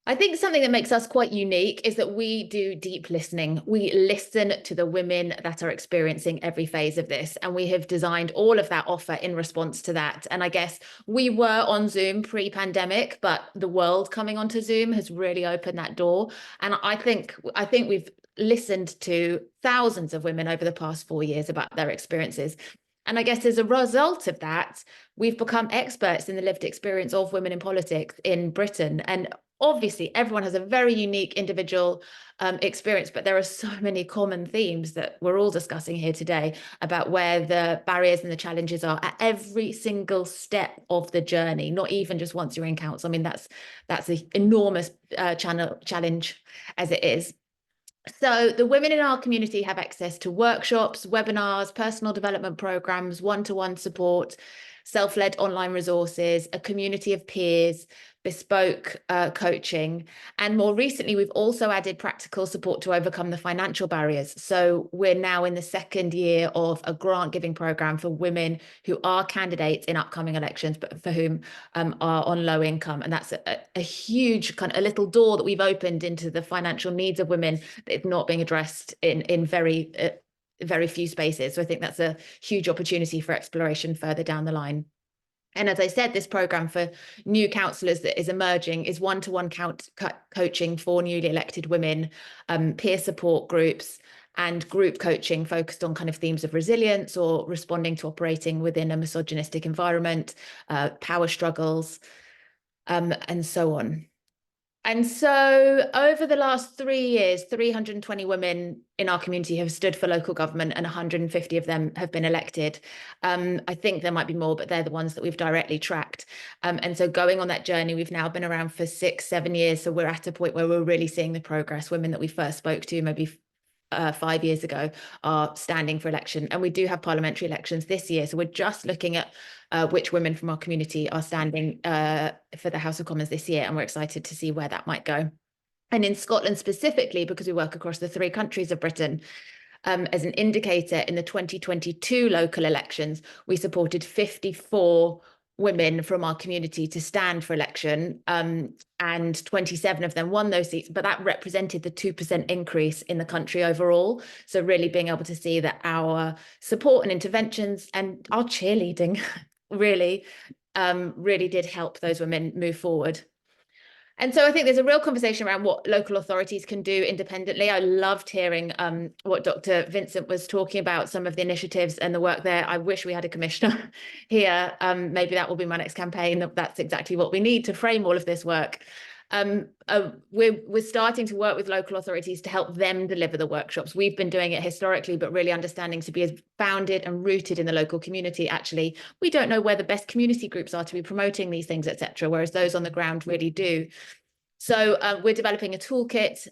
I think something that makes us quite unique is that we do deep listening. We listen to the women that are experiencing every phase of this, and we have designed all of that offer in response to that. And I guess we were on Zoom pre-pandemic, but the world coming onto Zoom has really opened that door. And I think we've listened to thousands of women over the past 4 years about their experiences. And I guess as a result of that, we've become experts in the lived experience of women in politics in Britain. And obviously, everyone has a very unique individual experience, but there are so many common themes that we're all discussing here today about where the barriers and the challenges are at every single step of the journey, not even just once you're in council. I mean, that's an enormous challenge as it is. So the women in our community have access to workshops, webinars, personal development programs, one-to-one support, self-led online resources, a community of peers, bespoke coaching. And more recently, we've also added practical support to overcome the financial barriers. So we're now in the 2nd year of a grant giving program for women who are candidates in upcoming elections, but for whom are on low income. And that's a huge kind of a little door that we've opened into the financial needs of women that is not being addressed in very few spaces. So I think that's a huge opportunity for exploration further down the line. And as I said, this program for new councillors that is emerging is one-to-one coaching for newly elected women, peer support groups, and group coaching focused on kind of themes of resilience or responding to operating within a misogynistic environment, power struggles, and so on. And so over the last 3 years, 320 women in our community have stood for local government and 150 of them have been elected. I think there might be more, but they're the ones that we've directly tracked. And so going on that journey, we've now been around for 6-7 years. So we're at a point where we're really seeing the progress. Women that we first spoke to maybe 5 years ago are standing for election, and we do have parliamentary elections this year, so we're just looking at which women from our community are standing for the House of Commons this year, and we're excited to see where that might go. And in Scotland specifically, because we work across the 3 countries of Britain, as an indicator, in the 2022 local elections, we supported 54 women from our community to stand for election, and 27 of them won those seats, but that represented the 2% increase in the country overall. So really being able to see that our support and interventions and our cheerleading really did help those women move forward. And so I think there's a real conversation around what local authorities can do independently. I loved hearing what Dr. Vincent was talking about, some of the initiatives and the work there. I wish we had a commissioner here. Maybe that will be my next campaign. That's exactly what we need to frame all of this work. We're starting to work with local authorities to help them deliver the workshops. We've been doing it historically, but really understanding to be as founded and rooted in the local community. Actually, we don't know where the best community groups are to be promoting these things, etc., whereas those on the ground really do. So we're developing a toolkit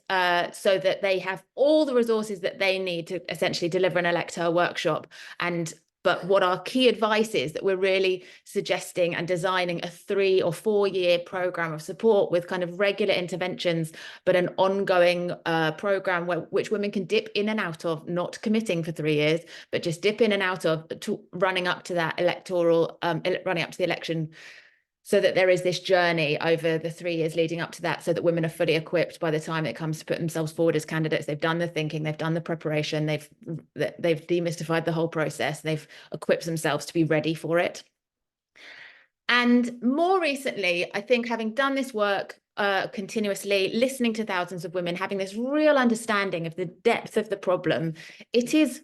so that they have all the resources that they need to essentially deliver an elector workshop. And But what our key advice is that we're really suggesting and designing a 3 or 4 year program of support with kind of regular interventions, but an ongoing program which women can dip in and out of, not committing for 3 years, but just dip in and out of running up to that running up to the election, so that there is this journey over the 3 years leading up to that, so that women are fully equipped by the time it comes to put themselves forward as candidates. They've done the thinking, they've done the preparation, they've demystified the whole process, they've equipped themselves to be ready for it. And more recently, I think, having done this work continuously, listening to thousands of women, having this real understanding of the depth of the problem, it is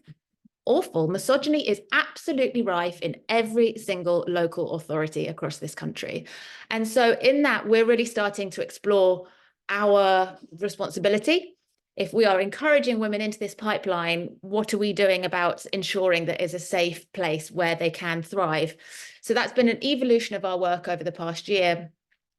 awful. Misogyny is absolutely rife in every single local authority across this country. And so in that, we're really starting to explore our responsibility. If we are encouraging women into this pipeline, what are we doing about ensuring that is a safe place where they can thrive? So that's been an evolution of our work over the past year.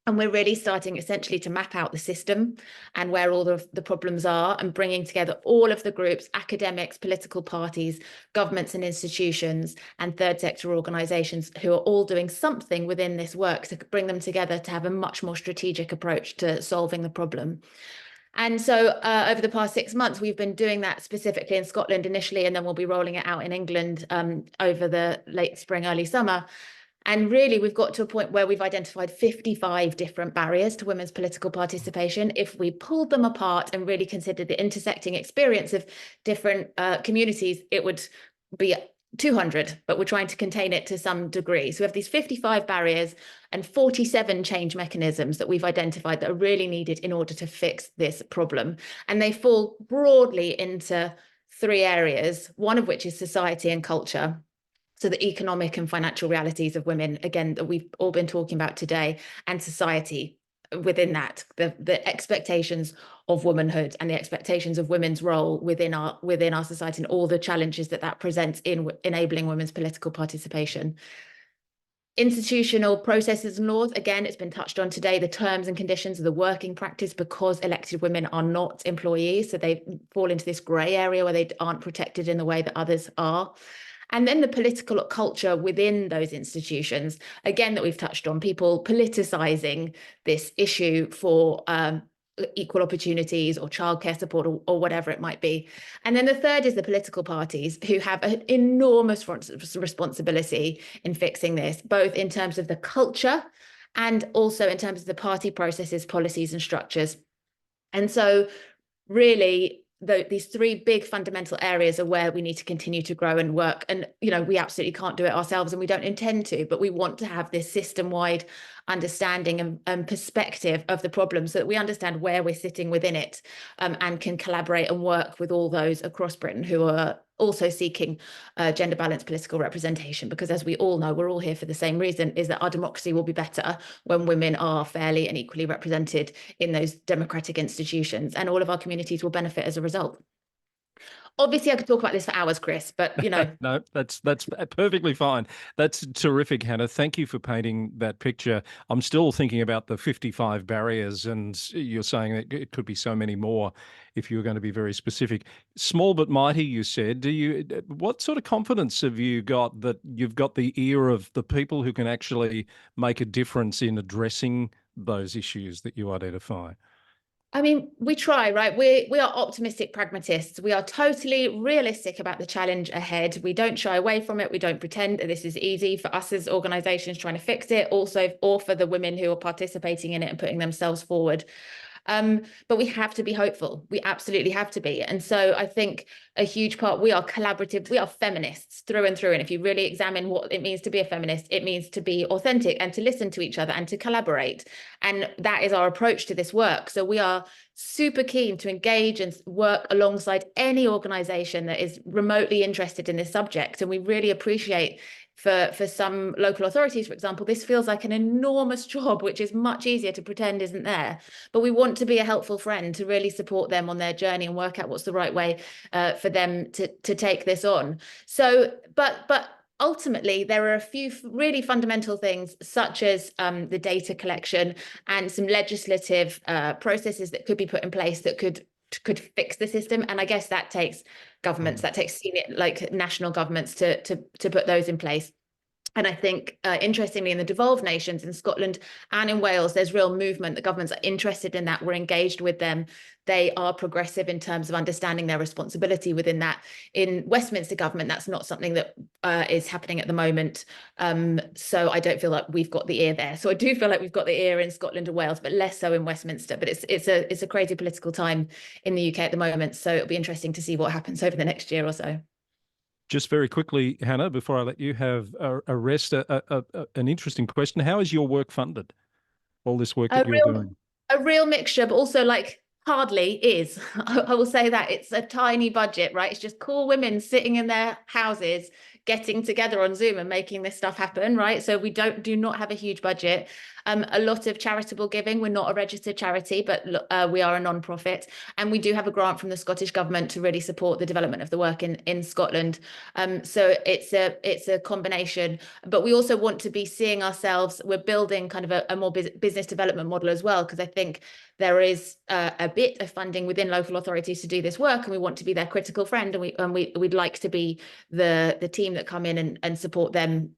And we're really starting essentially to map out the system and where all the problems are, and bringing together all of the groups, academics, political parties, governments and institutions, and third sector organisations who are all doing something within this work to bring them together to have a much more strategic approach to solving the problem. And so over the past 6 months, we've been doing that specifically in Scotland initially, and then we'll be rolling it out in England over the late spring, early summer. And really, we've got to a point where we've identified 55 different barriers to women's political participation. If we pulled them apart and really considered the intersecting experience of different communities, it would be 200, but we're trying to contain it to some degree. So we have these 55 barriers and 47 change mechanisms that we've identified that are really needed in order to fix this problem. And they fall broadly into 3 areas, one of which is society and culture. So the economic and financial realities of women, again, that we've all been talking about today, and society within that, the expectations of womanhood and the expectations of women's role within our society, and all the challenges that presents in enabling women's political participation. Institutional processes and laws, again, it's been touched on today, the terms and conditions of the working practice, because elected women are not employees, so they fall into this grey area where they aren't protected in the way that others are. And then the political culture within those institutions, again, that we've touched on, people politicizing this issue for equal opportunities or childcare support or whatever it might be. And then the third is the political parties, who have an enormous responsibility in fixing this, both in terms of the culture and also in terms of the party processes, policies and structures. And so really, these 3 big fundamental areas are where we need to continue to grow and work. And, you know, we absolutely can't do it ourselves, and we don't intend to, but we want to have this system-wide understanding and perspective of the problem, so that we understand where we're sitting within it, and can collaborate and work with all those across Britain who are also seeking gender balanced political representation. Because as we all know, we're all here for the same reason, is that our democracy will be better when women are fairly and equally represented in those democratic institutions, and all of our communities will benefit as a result. Obviously, I could talk about this for hours, Chris, but, you know. No, that's perfectly fine. That's terrific, Hannah. Thank you for painting that picture. I'm still thinking about the 55 barriers, and you're saying that it could be so many more if you were going to be very specific. Small but mighty, you said. What sort of confidence have you got that you've got the ear of the people who can actually make a difference in addressing those issues that you identify? I mean, we try, right? We are optimistic pragmatists. We are totally realistic about the challenge ahead. We don't shy away from it. We don't pretend that this is easy for us as organisations trying to fix it, also, or for the women who are participating in it and putting themselves forward. But we have to be hopeful. We absolutely have to be. And so I think a huge part, we are collaborative, we are feminists through and through. And if you really examine what it means to be a feminist, it means to be authentic and to listen to each other and to collaborate. And that is our approach to this work. So we are super keen to engage and work alongside any organisation that is remotely interested in this subject. And we really appreciate for some local authorities, for example, this feels like an enormous job, which is much easier to pretend isn't there. But we want to be a helpful friend to really support them on their journey and work out what's the right way for them to take this on. So, but ultimately, there are a few really fundamental things, such as the data collection and some legislative processes that could be put in place that could could fix the system. And I guess that takes governments, that takes senior, like national governments to put those in place. And I think, interestingly, in the devolved nations, in Scotland and in Wales, there's real movement. The governments are interested in that. We're engaged with them. They are progressive in terms of understanding their responsibility within that. In Westminster government, that's not something that is happening at the moment. So I don't feel like we've got the ear there. So I do feel like we've got the ear in Scotland and Wales, but less so in Westminster. But it's a crazy political time in the UK at the moment. So it'll be interesting to see what happens over the next year or so. Just very quickly, Hannah, before I let you have a rest, an interesting question. How is your work funded? All this work that you're doing? A real mixture, but also like hardly is. I will say that it's a tiny budget, right? It's just cool women sitting in their houses, getting together on Zoom and making this stuff happen, right? So we do not have a huge budget. A lot of charitable giving. We're not a registered charity, but we are a non-profit, and we do have a grant from the Scottish government to really support the development of the work in Scotland. So it's a combination, but we also want to be seeing ourselves. We're building kind of a more business development model as well, because I think there is a bit of funding within local authorities to do this work, and we want to be their critical friend, and we'd like to be the team that come in and support them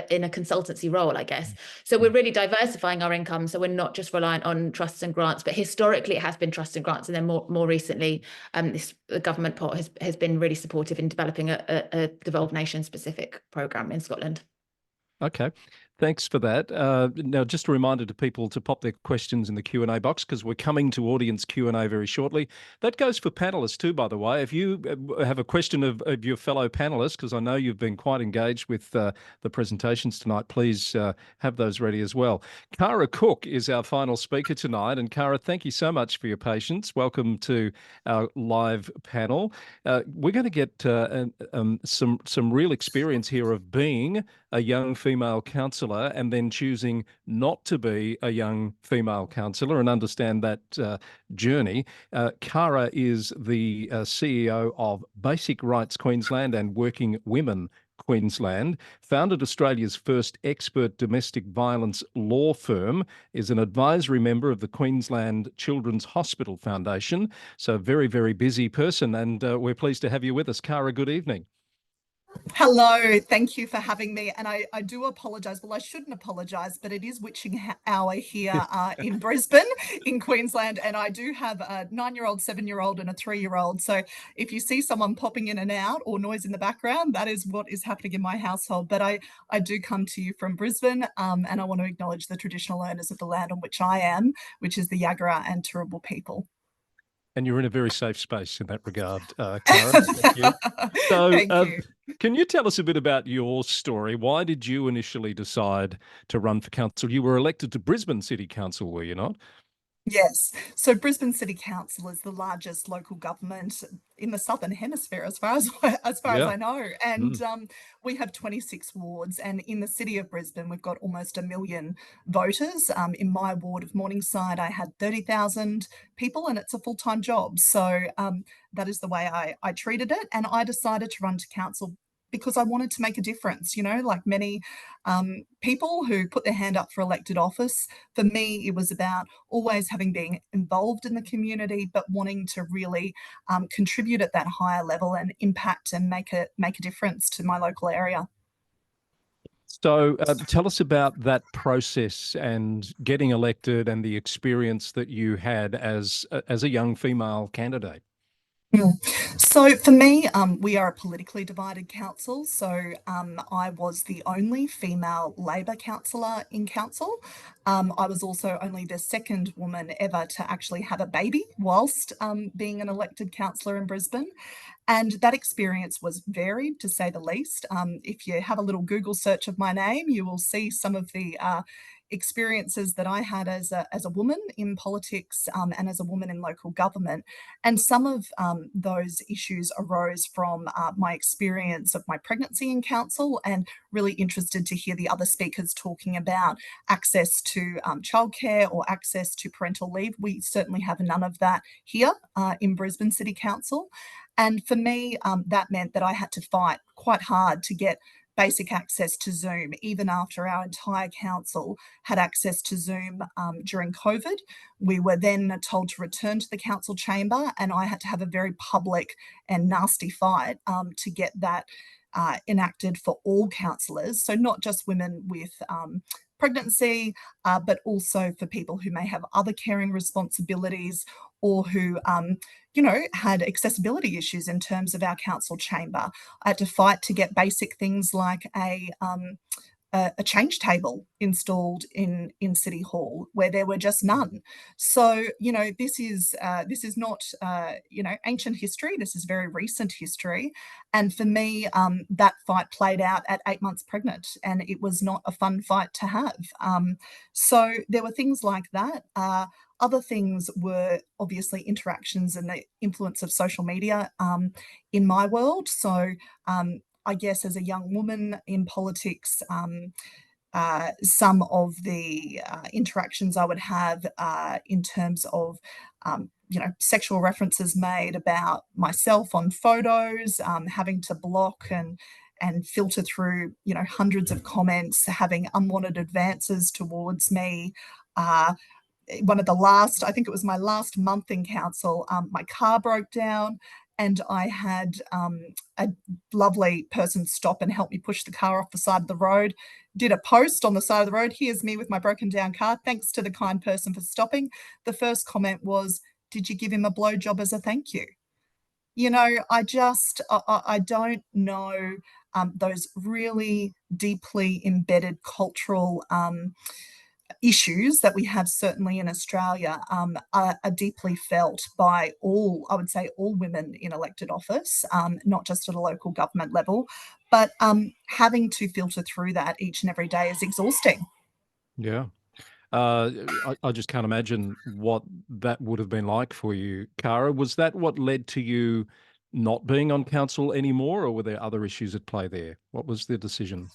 in a consultancy role, I guess. So we're really diversifying our income, so we're not just reliant on trusts and grants, but historically it has been trusts and grants, and then more recently the government pot has been really supportive in developing a devolved nation specific programme in Scotland. Okay. Thanks for that. Now, just a reminder to people to pop their questions in the Q&A box, because we're coming to audience Q&A very shortly. That goes for panelists too, by the way. If you have a question of your fellow panelists, because I know you've been quite engaged with the presentations tonight, please have those ready as well. Cara Cook is our final speaker tonight. And Cara, thank you so much for your patience. Welcome to our live panel. We're going to get some real experience here of being a young female councillor and then choosing not to be a young female councillor, and understand that journey. Cara is the CEO of Basic Rights Queensland and Working Women Queensland, founded Australia's first expert domestic violence law firm, is an advisory member of the Queensland Children's Hospital Foundation. So very, very busy person, and we're pleased to have you with us. Cara, good evening. Hello, thank you for having me. And I do apologise. Well, I shouldn't apologise, but it is witching hour here in Brisbane, in Queensland. And I do have a 9-year-old, 7-year-old and a 3-year-old. So if you see someone popping in and out or noise in the background, that is what is happening in my household. But I do come to you from Brisbane, and I want to acknowledge the traditional owners of the land on which I am, which is the Yagara and Turrbal people. And you're in a very safe space in that regard, Cara. Thank you. So, Thank you. Can you tell us a bit about your story? Why did you initially decide to run for council? You were elected to Brisbane City Council, were you not? Yes. So Brisbane City Council is the largest local government in the Southern Hemisphere, as far as I know. And we have 26 wards. And in the city of Brisbane, we've got almost 1 million voters. In my ward of Morningside, I had 30,000 people, and it's a full-time job. So that is the way I treated it. And I decided to run to council because I wanted to make a difference, you know, like many people who put their hand up for elected office. For me, it was about always having been involved in the community, but wanting to really contribute at that higher level and impact and make a difference to my local area. So tell us about that process and getting elected and the experience that you had as a young female candidate. So for me, we are a politically divided council. So I was the only female Labor councillor in council. I was also only the second woman ever to actually have a baby whilst being an elected councillor in Brisbane. And that experience was varied, to say the least. If you have a little Google search of my name, you will see some of the experiences that I had as a woman in politics and as a woman in local government. And some of those issues arose from my experience of my pregnancy in council, and really interested to hear the other speakers talking about access to childcare or access to parental leave. We certainly have none of that here in Brisbane City Council. And for me, that meant that I had to fight quite hard to get basic access to Zoom, even after our entire council had access to Zoom during COVID. We were then told to return to the council chamber, and I had to have a very public and nasty fight to get that enacted for all councillors. So not just women with pregnancy, but also for people who may have other caring responsibilities or who, you know, had accessibility issues in terms of our council chamber. I had to fight to get basic things like a change table installed in City Hall where there were just none. So, you know, this is not you know, ancient history. This is very recent history, and for me, that fight played out at 8 months pregnant, and it was not a fun fight to have. So there were things like that. Other things were obviously interactions and the influence of social media in my world. So I guess as a young woman in politics, some of the interactions I would have in terms of, you know, sexual references made about myself on photos, having to block and filter through, you know, hundreds of comments, having unwanted advances towards me. One of the last, I think it was my last month in council, my car broke down and I had a lovely person stop and help me push the car off the side of the road. Did a post on the side of the road, "Here's me with my broken down car. Thanks to the kind person for stopping." The first comment was, "Did you give him a blowjob as a thank you?" You know, I don't know those really deeply embedded cultural issues that we have certainly in Australia are deeply felt by all, I would say all women in elected office, not just at a local government level, but having to filter through that each and every day is exhausting. Yeah. I just can't imagine what that would have been like for you, Cara. Was that what led to you not being on council anymore, or were there other issues at play there? What was the decision?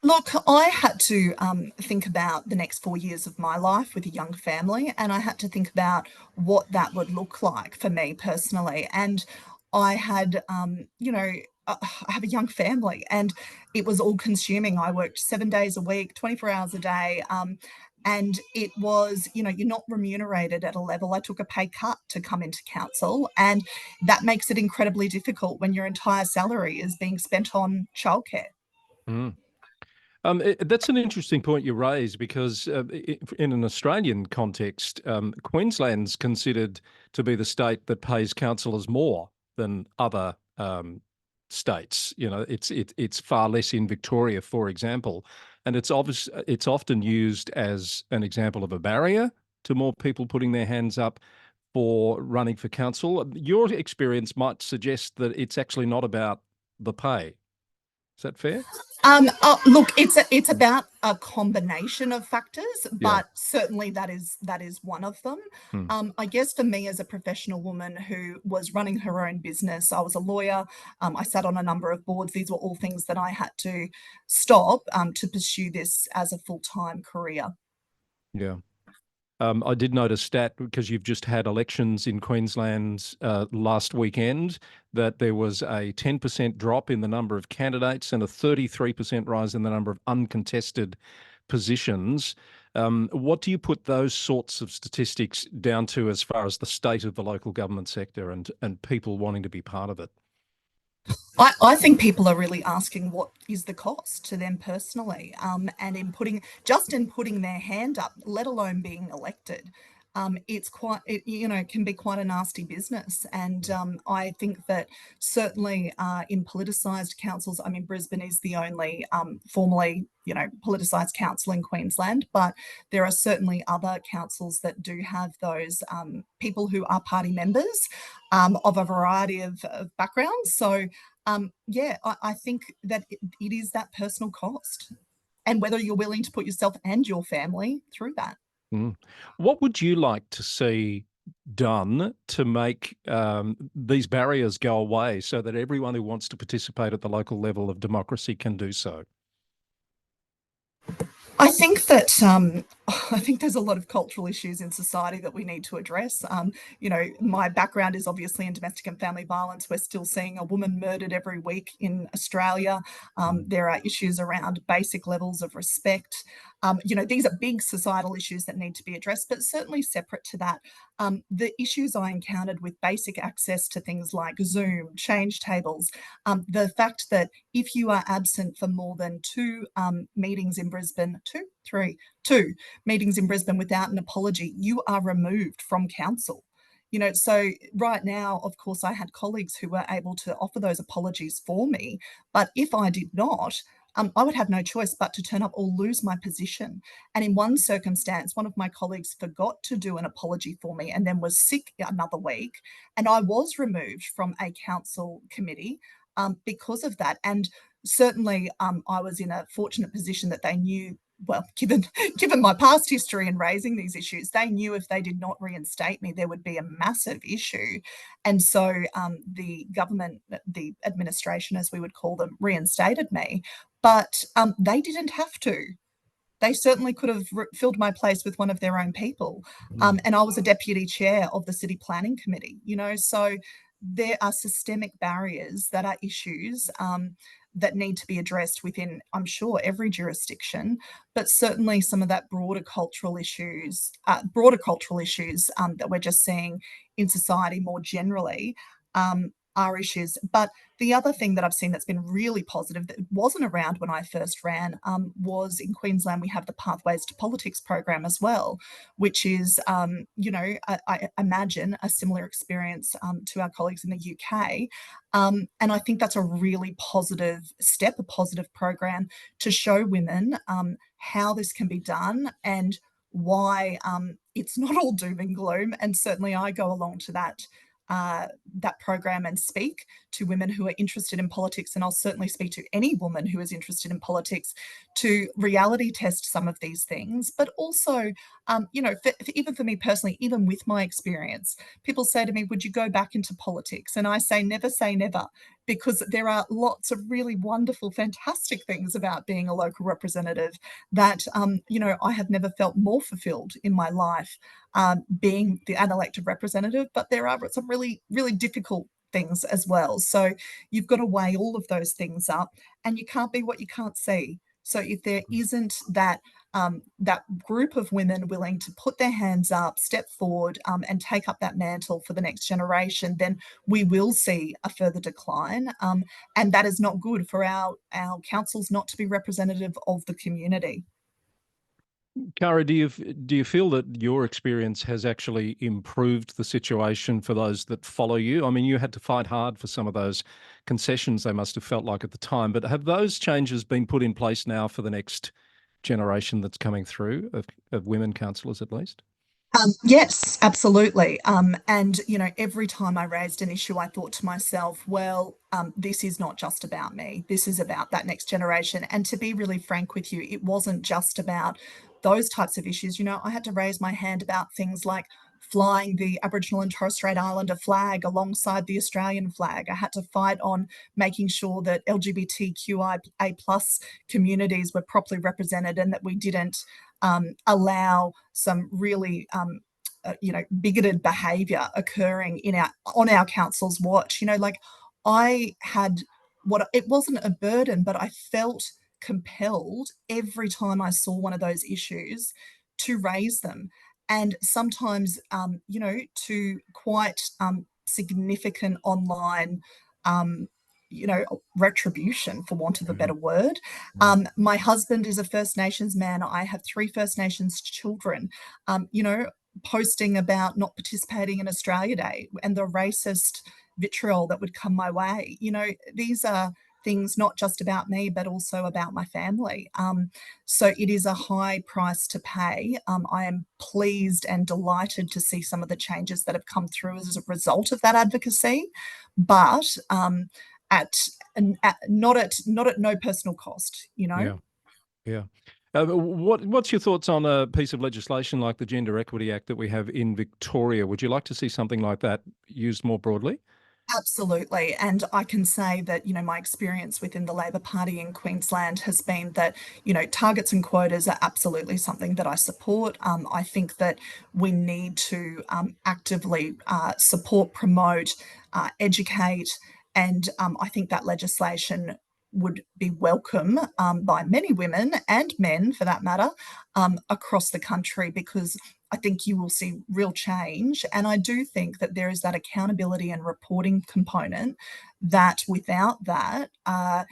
Look, I had to think about the next 4 years of my life with a young family, and I had to think about what that would look like for me personally. And I had, you know, I have a young family, and it was all consuming. I worked 7 days a week, 24 hours a day. And it was, you know, you're not remunerated at a level. I took a pay cut to come into council, and that makes it incredibly difficult when your entire salary is being spent on childcare. Mm. That's an interesting point you raise because in an Australian context, Queensland's considered to be the state that pays councillors more than other states. You know, it's far less in Victoria, for example, and it's often used as an example of a barrier to more people putting their hands up for running for council. Your experience might suggest that it's actually not about the pay. Is that fair? Look, it's about a combination of factors, Yeah. but certainly that is one of them. I guess for me as a professional woman who was running her own business, I was a lawyer. I sat on a number of boards. These were all things that I had to stop to pursue this as a full-time career. Yeah. I did notice stat because you've just had elections in Queensland last weekend that there was a 10% drop in the number of candidates and a 33% rise in the number of uncontested positions. What do you put those sorts of statistics down to as far as the state of the local government sector and people wanting to be part of it? I think people are really asking what is the cost to them personally, and in putting their hand up, let alone being elected. It's quite, you know, can be quite a nasty business. And I think that certainly in politicised councils, I mean, Brisbane is the only formally, you know, politicised council in Queensland, but there are certainly other councils that do have those people who are party members of a variety of backgrounds. So yeah, I think that it is that personal cost, and whether you're willing to put yourself and your family through that. What would you like to see done to make these barriers go away so that everyone who wants to participate at the local level of democracy can do so? I think that I think there's a lot of cultural issues in society that we need to address. You know, my background is obviously in domestic and family violence. We're still seeing a woman murdered every week in Australia. There are issues around basic levels of respect. You know, these are big societal issues that need to be addressed, but certainly separate to that, the issues I encountered with basic access to things like Zoom, change tables, the fact that if you are absent for more than two meetings in Brisbane, two meetings in Brisbane without an apology, you are removed from council. You know, so right now, of course, I had colleagues who were able to offer those apologies for me, but if I did not, I would have no choice but to turn up or lose my position. And in one circumstance, one of my colleagues forgot to do an apology for me and then was sick another week, and I was removed from a council committee because of that. And certainly, I was in a fortunate position that they knew, well, given my past history in raising these issues, they knew if they did not reinstate me, there would be a massive issue. And so the government, the administration, as we would call them, reinstated me, but they didn't have to. They certainly could have filled my place with one of their own people. And I was a deputy chair of the City Planning Committee, you know, so there are systemic barriers that are issues that need to be addressed within, I'm sure, every jurisdiction, but certainly some of that broader cultural issues that we're just seeing in society more generally are issues. But the other thing that I've seen that's been really positive that wasn't around when I first ran was in Queensland, we have the Pathways to Politics program as well, which is, you know, I imagine a similar experience to our colleagues in the UK. And I think that's a really positive step, a positive program to show women how this can be done and why it's not all doom and gloom. And certainly I go along to that program and speak to women who are interested in politics, and I'll certainly speak to any woman who is interested in politics to reality test some of these things. But also, you know, even for me personally, even with my experience, people say to me, would you go back into politics? And I say never, because there are lots of really wonderful, fantastic things about being a local representative that, you know, I have never felt more fulfilled in my life being an elected representative, but there are some really, really difficult things as well. So you've got to weigh all of those things up, and you can't be what you can't see. So if there isn't that that group of women willing to put their hands up, step forward, and take up that mantle for the next generation, then we will see a further decline. And that is not good for our councils not to be representative of the community. Cara, do you feel that your experience has actually improved the situation for those that follow you? I mean, you had to fight hard for some of those concessions they must have felt like at the time, but have those changes been put in place now for the next generation that's coming through of women councillors at least? Yes, absolutely. And, you know, every time I raised an issue, I thought to myself, well, this is not just about me. This is about that next generation. And to be really frank with you, it wasn't just about those types of issues. You know, I had to raise my hand about things like flying the Aboriginal and Torres Strait Islander flag alongside the Australian flag. I had to fight on making sure that LGBTQIA plus communities were properly represented and that we didn't allow some really you know, bigoted behaviour occurring on our council's watch. You know, like I had it wasn't a burden, but I felt compelled every time I saw one of those issues to raise them, and sometimes you know, to quite significant online you know, retribution, for want of a better word. My husband is a First Nations man. I have 3 First Nations children. You know, posting about not participating in Australia Day and the racist vitriol that would come my way. You know, these are things not just about me, but also about my family. So it is a high price to pay. I am pleased and delighted to see some of the changes that have come through as a result of that advocacy, but not at no personal cost, you know. Yeah. What's your thoughts on a piece of legislation like the Gender Equity Act that we have in Victoria? Would you like to see something like that used more broadly? Absolutely. And I can say that, my experience within the Labor Party in Queensland has been that, targets and quotas are absolutely something that I support. I think that we need to actively support, promote, educate, and I think that legislation would be welcome by many women and men, for that matter, across the country, because I think you will see real change. And I do think that there is that accountability and reporting component that without that, how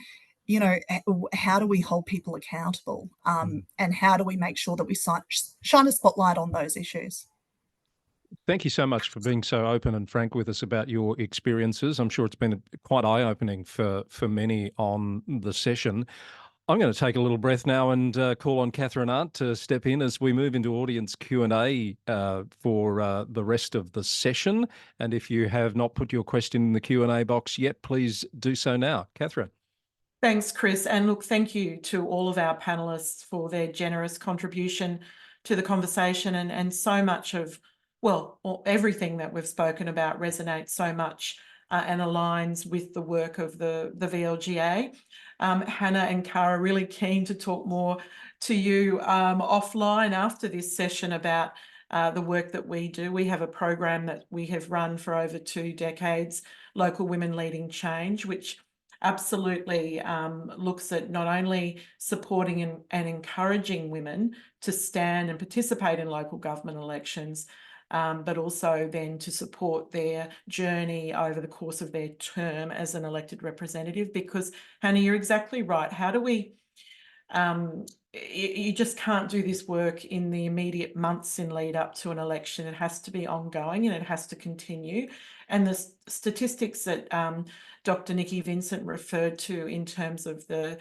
do we hold people accountable? And how do we make sure that we shine a spotlight on those issues? Thank you so much for being so open and frank with us about your experiences. I'm sure it's been quite eye-opening for many on the session. I'm going to take a little breath now and call on Catherine Arndt to step in as we move into audience Q&A for the rest of the session. And if you have not put your question in the Q&A box yet, please do so now. Catherine. Thanks, Chris. And look, thank you to all of our panellists for their generous contribution to the conversation, and so much of, well, everything that we've spoken about resonates so much and aligns with the work of the VLGA. Hannah and Cara, really keen to talk more to you offline after this session about the work that we do. We have a program that we have run for over 2 decades, Local Women Leading Change, which absolutely looks at not only supporting and encouraging women to stand and participate in local government elections, but also then to support their journey over the course of their term as an elected representative. Because, Hannah, you're exactly right. How do we, you just can't do this work in the immediate months in lead up to an election. It has to be ongoing and it has to continue. And the statistics that Dr. Nikki Vincent referred to in terms of the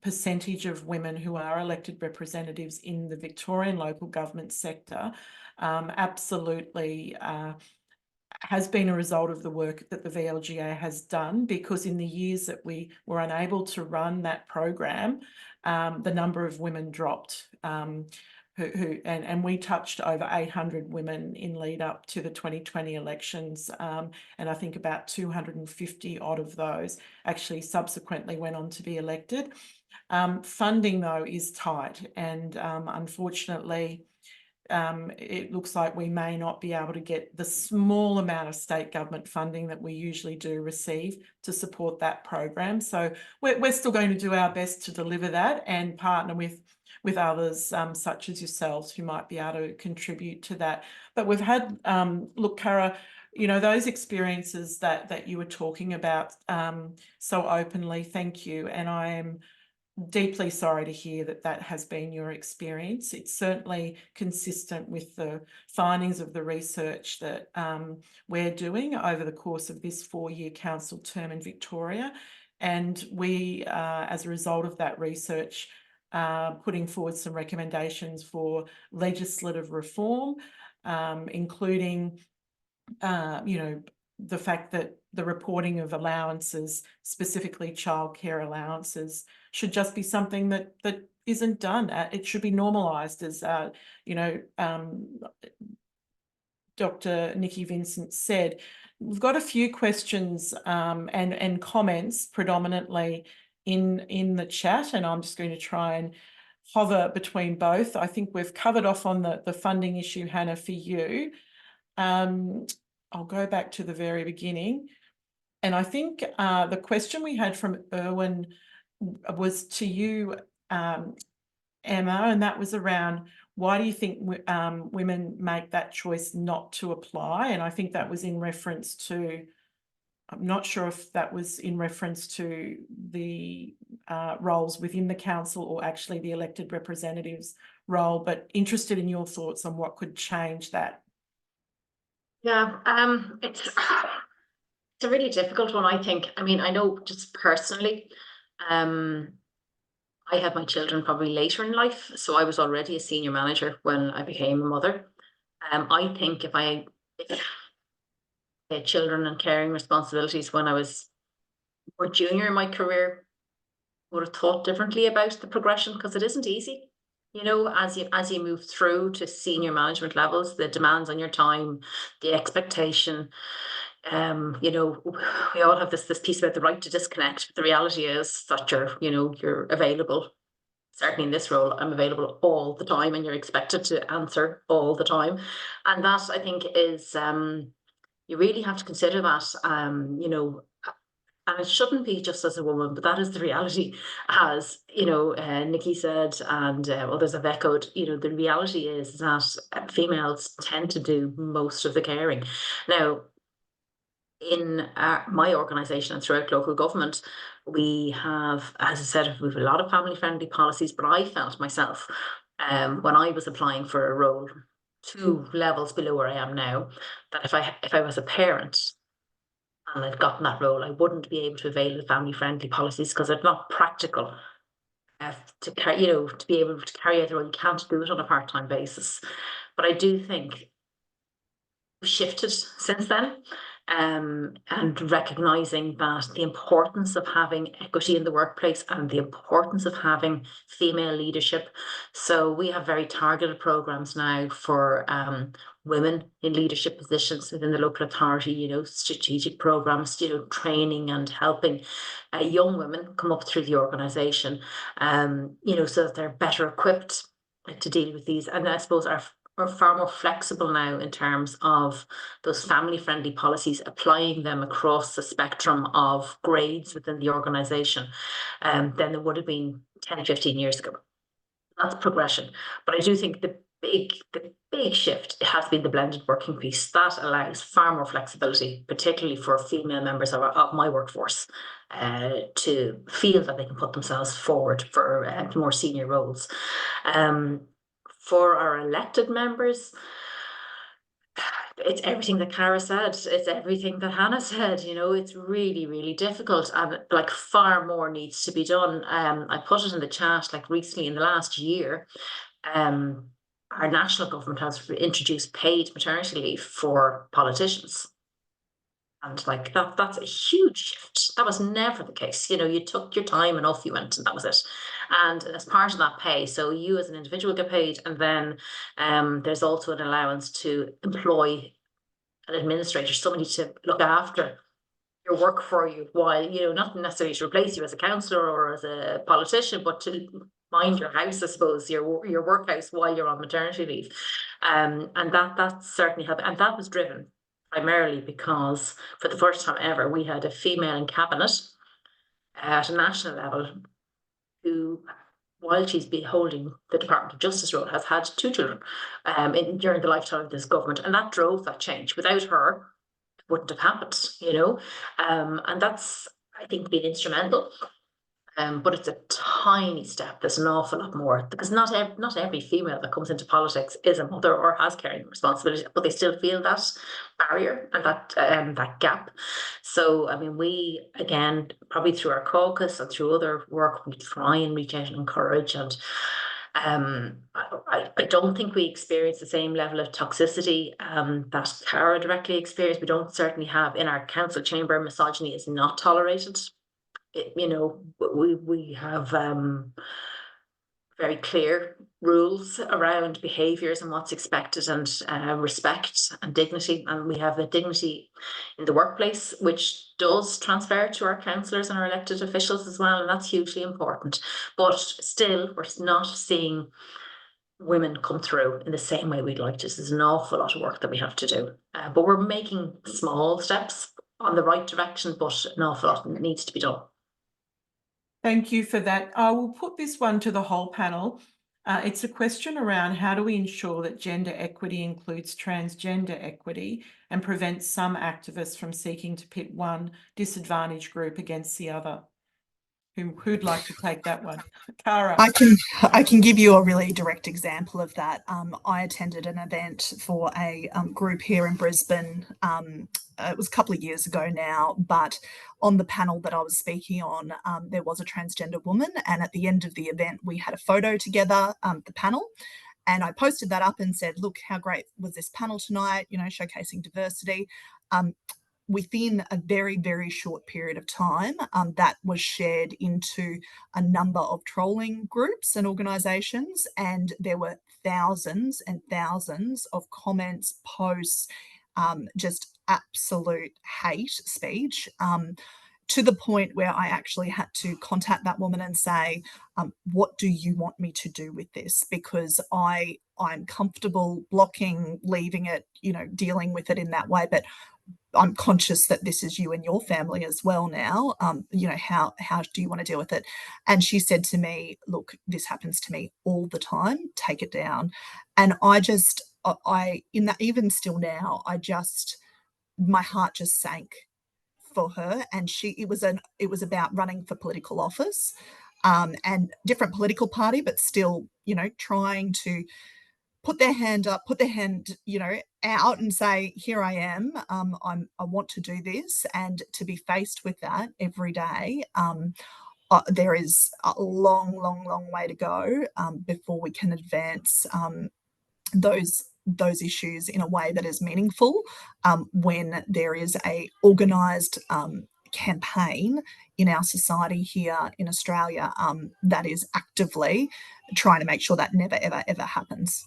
percentage of women who are elected representatives in the Victorian local government sector absolutely has been a result of the work that the VLGA has done, because in the years that we were unable to run that program, the number of women dropped. And we touched over 800 women in lead up to the 2020 elections, and I think about 250 odd of those actually subsequently went on to be elected. Funding, though, is tight, and unfortunately, it looks like we may not be able to get the small amount of state government funding that we usually do receive to support that program. So we're still going to do our best to deliver that and partner with others such as yourselves who might be able to contribute to that. But we've had, look, Cara, those experiences that you were talking about so openly, thank you. And I am deeply sorry to hear that has been your experience. It's certainly consistent with the findings of the research that we're doing over the course of this 4-year council term in Victoria. And we, as a result of that research, putting forward some recommendations for legislative reform, including, the fact that the reporting of allowances, specifically childcare allowances, should just be something that isn't done. It should be normalised, as Dr. Nikki Vincent said. We've got a few questions and comments predominantly in the chat, and I'm just going to try and hover between both. I think we've covered off on the funding issue, Hannah, for you. I'll go back to the very beginning. And I think the question we had from Erwin was to you, Emma, and that was around, why do you think women make that choice not to apply? And I think that was in reference to, I'm not sure if that was in reference to the roles within the council or actually the elected representatives role, but interested in your thoughts on what could change that. Yeah, it's a really difficult one, I think. I mean, I know just personally, I had my children probably later in life, so I was already a senior manager when I became a mother. I think if I had children and caring responsibilities when I was more junior in my career, I would have thought differently about the progression, because it isn't easy. As you move through to senior management levels, the demands on your time, the expectation, You know, we all have this piece about the right to disconnect, but the reality is that you're available. Certainly in this role, I'm available all the time, and you're expected to answer all the time. And that, I think, is you really have to consider that, and it shouldn't be just as a woman, but that is the reality. As Nikki said, and others have echoed, the reality is that females tend to do most of the caring. Now, in my organisation and throughout local government, we have, as I said, we have a lot of family-friendly policies, but I felt myself, when I was applying for a role 2 levels below where I am now, that if I was a parent and I'd gotten that role, I wouldn't be able to avail of family-friendly policies because it's not practical to carry, to be able to carry out the role. You can't do it on a part-time basis. But I do think we've shifted since then. And recognizing that the importance of having equity in the workplace and the importance of having female leadership. So we have very targeted programs now for women in leadership positions within the local authority, strategic programs, training and helping young women come up through the organization, so that they're better equipped to deal with these. And I suppose we're far more flexible now in terms of those family-friendly policies, applying them across the spectrum of grades within the organisation than there would have been 10, 15 years ago. That's progression. But I do think the big shift has been the blended working piece. That allows far more flexibility, particularly for female members of my workforce, to feel that they can put themselves forward for more senior roles. For our elected members, it's everything that Cara said. It's everything that Hannah said. It's really, really difficult, and far more needs to be done. I put it in the chat recently in the last year. Our national government has introduced paid maternity leave for politicians. And that's a huge shift. That was never the case. You took your time and off you went, and that was it. And as part of that pay, so you as an individual get paid, and then there's also an allowance to employ an administrator, somebody to look after your work for you while, not necessarily to replace you as a councillor or as a politician, but to mind your house, I suppose, your workhouse while you're on maternity leave. And that certainly helped. And that was driven primarily because for the first time ever, we had a female in cabinet at a national level who, while she's been holding the Department of Justice role, has had 2 children during the lifetime of this government. And that drove that change. Without her, it wouldn't have happened, and that's, I think, been instrumental. But it's a tiny step. There's an awful lot more, because not every female that comes into politics is a mother or has caring responsibility, but they still feel that barrier and that gap. So, I mean, we, again, probably through our caucus and through other work, we try and reach out and encourage. And I don't think we experience the same level of toxicity that Cara directly experienced. We don't certainly have in our council chamber. Misogyny is not tolerated. We have very clear rules around behaviours and what's expected, and respect and dignity. And we have a dignity in the workplace, which does transfer to our councillors and our elected officials as well. And that's hugely important. But still, we're not seeing women come through in the same way we'd like to. There's an awful lot of work that we have to do. But we're making small steps on the right direction, but an awful lot needs to be done. Thank you for that. I will put this one to the whole panel. It's a question around how do we ensure that gender equity includes transgender equity and prevents some activists from seeking to pit one disadvantaged group against the other? Who'd like to take that one? Cara. I can give you a really direct example of that. I attended an event for a group here in Brisbane. It was a couple of years ago now, but on the panel that I was speaking on, there was a transgender woman, and at the end of the event, we had a photo together, the panel, and I posted that up and said, look, how great was this panel tonight, showcasing diversity. Within a very, very short period of time, that was shared into a number of trolling groups and organisations, and there were thousands and thousands of comments, posts, just absolute hate speech, to the point where I actually had to contact that woman and say, what do you want me to do with this? Because I'm comfortable blocking, leaving it, dealing with it in that way. But I'm conscious that this is you and your family as well now. How do you want to deal with it? And she said to me, look, this happens to me all the time. Take it down. And even still now, my heart just sank for her. And it was about running for political office, and different political party, but still, trying to put their hand up, put their hand, out and say, here I am, I want to do this. And to be faced with that every day, there is a long, long, long way to go before we can advance those issues in a way that is meaningful, when there is a organised campaign in our society here in Australia that is actively trying to make sure that never, ever, ever happens.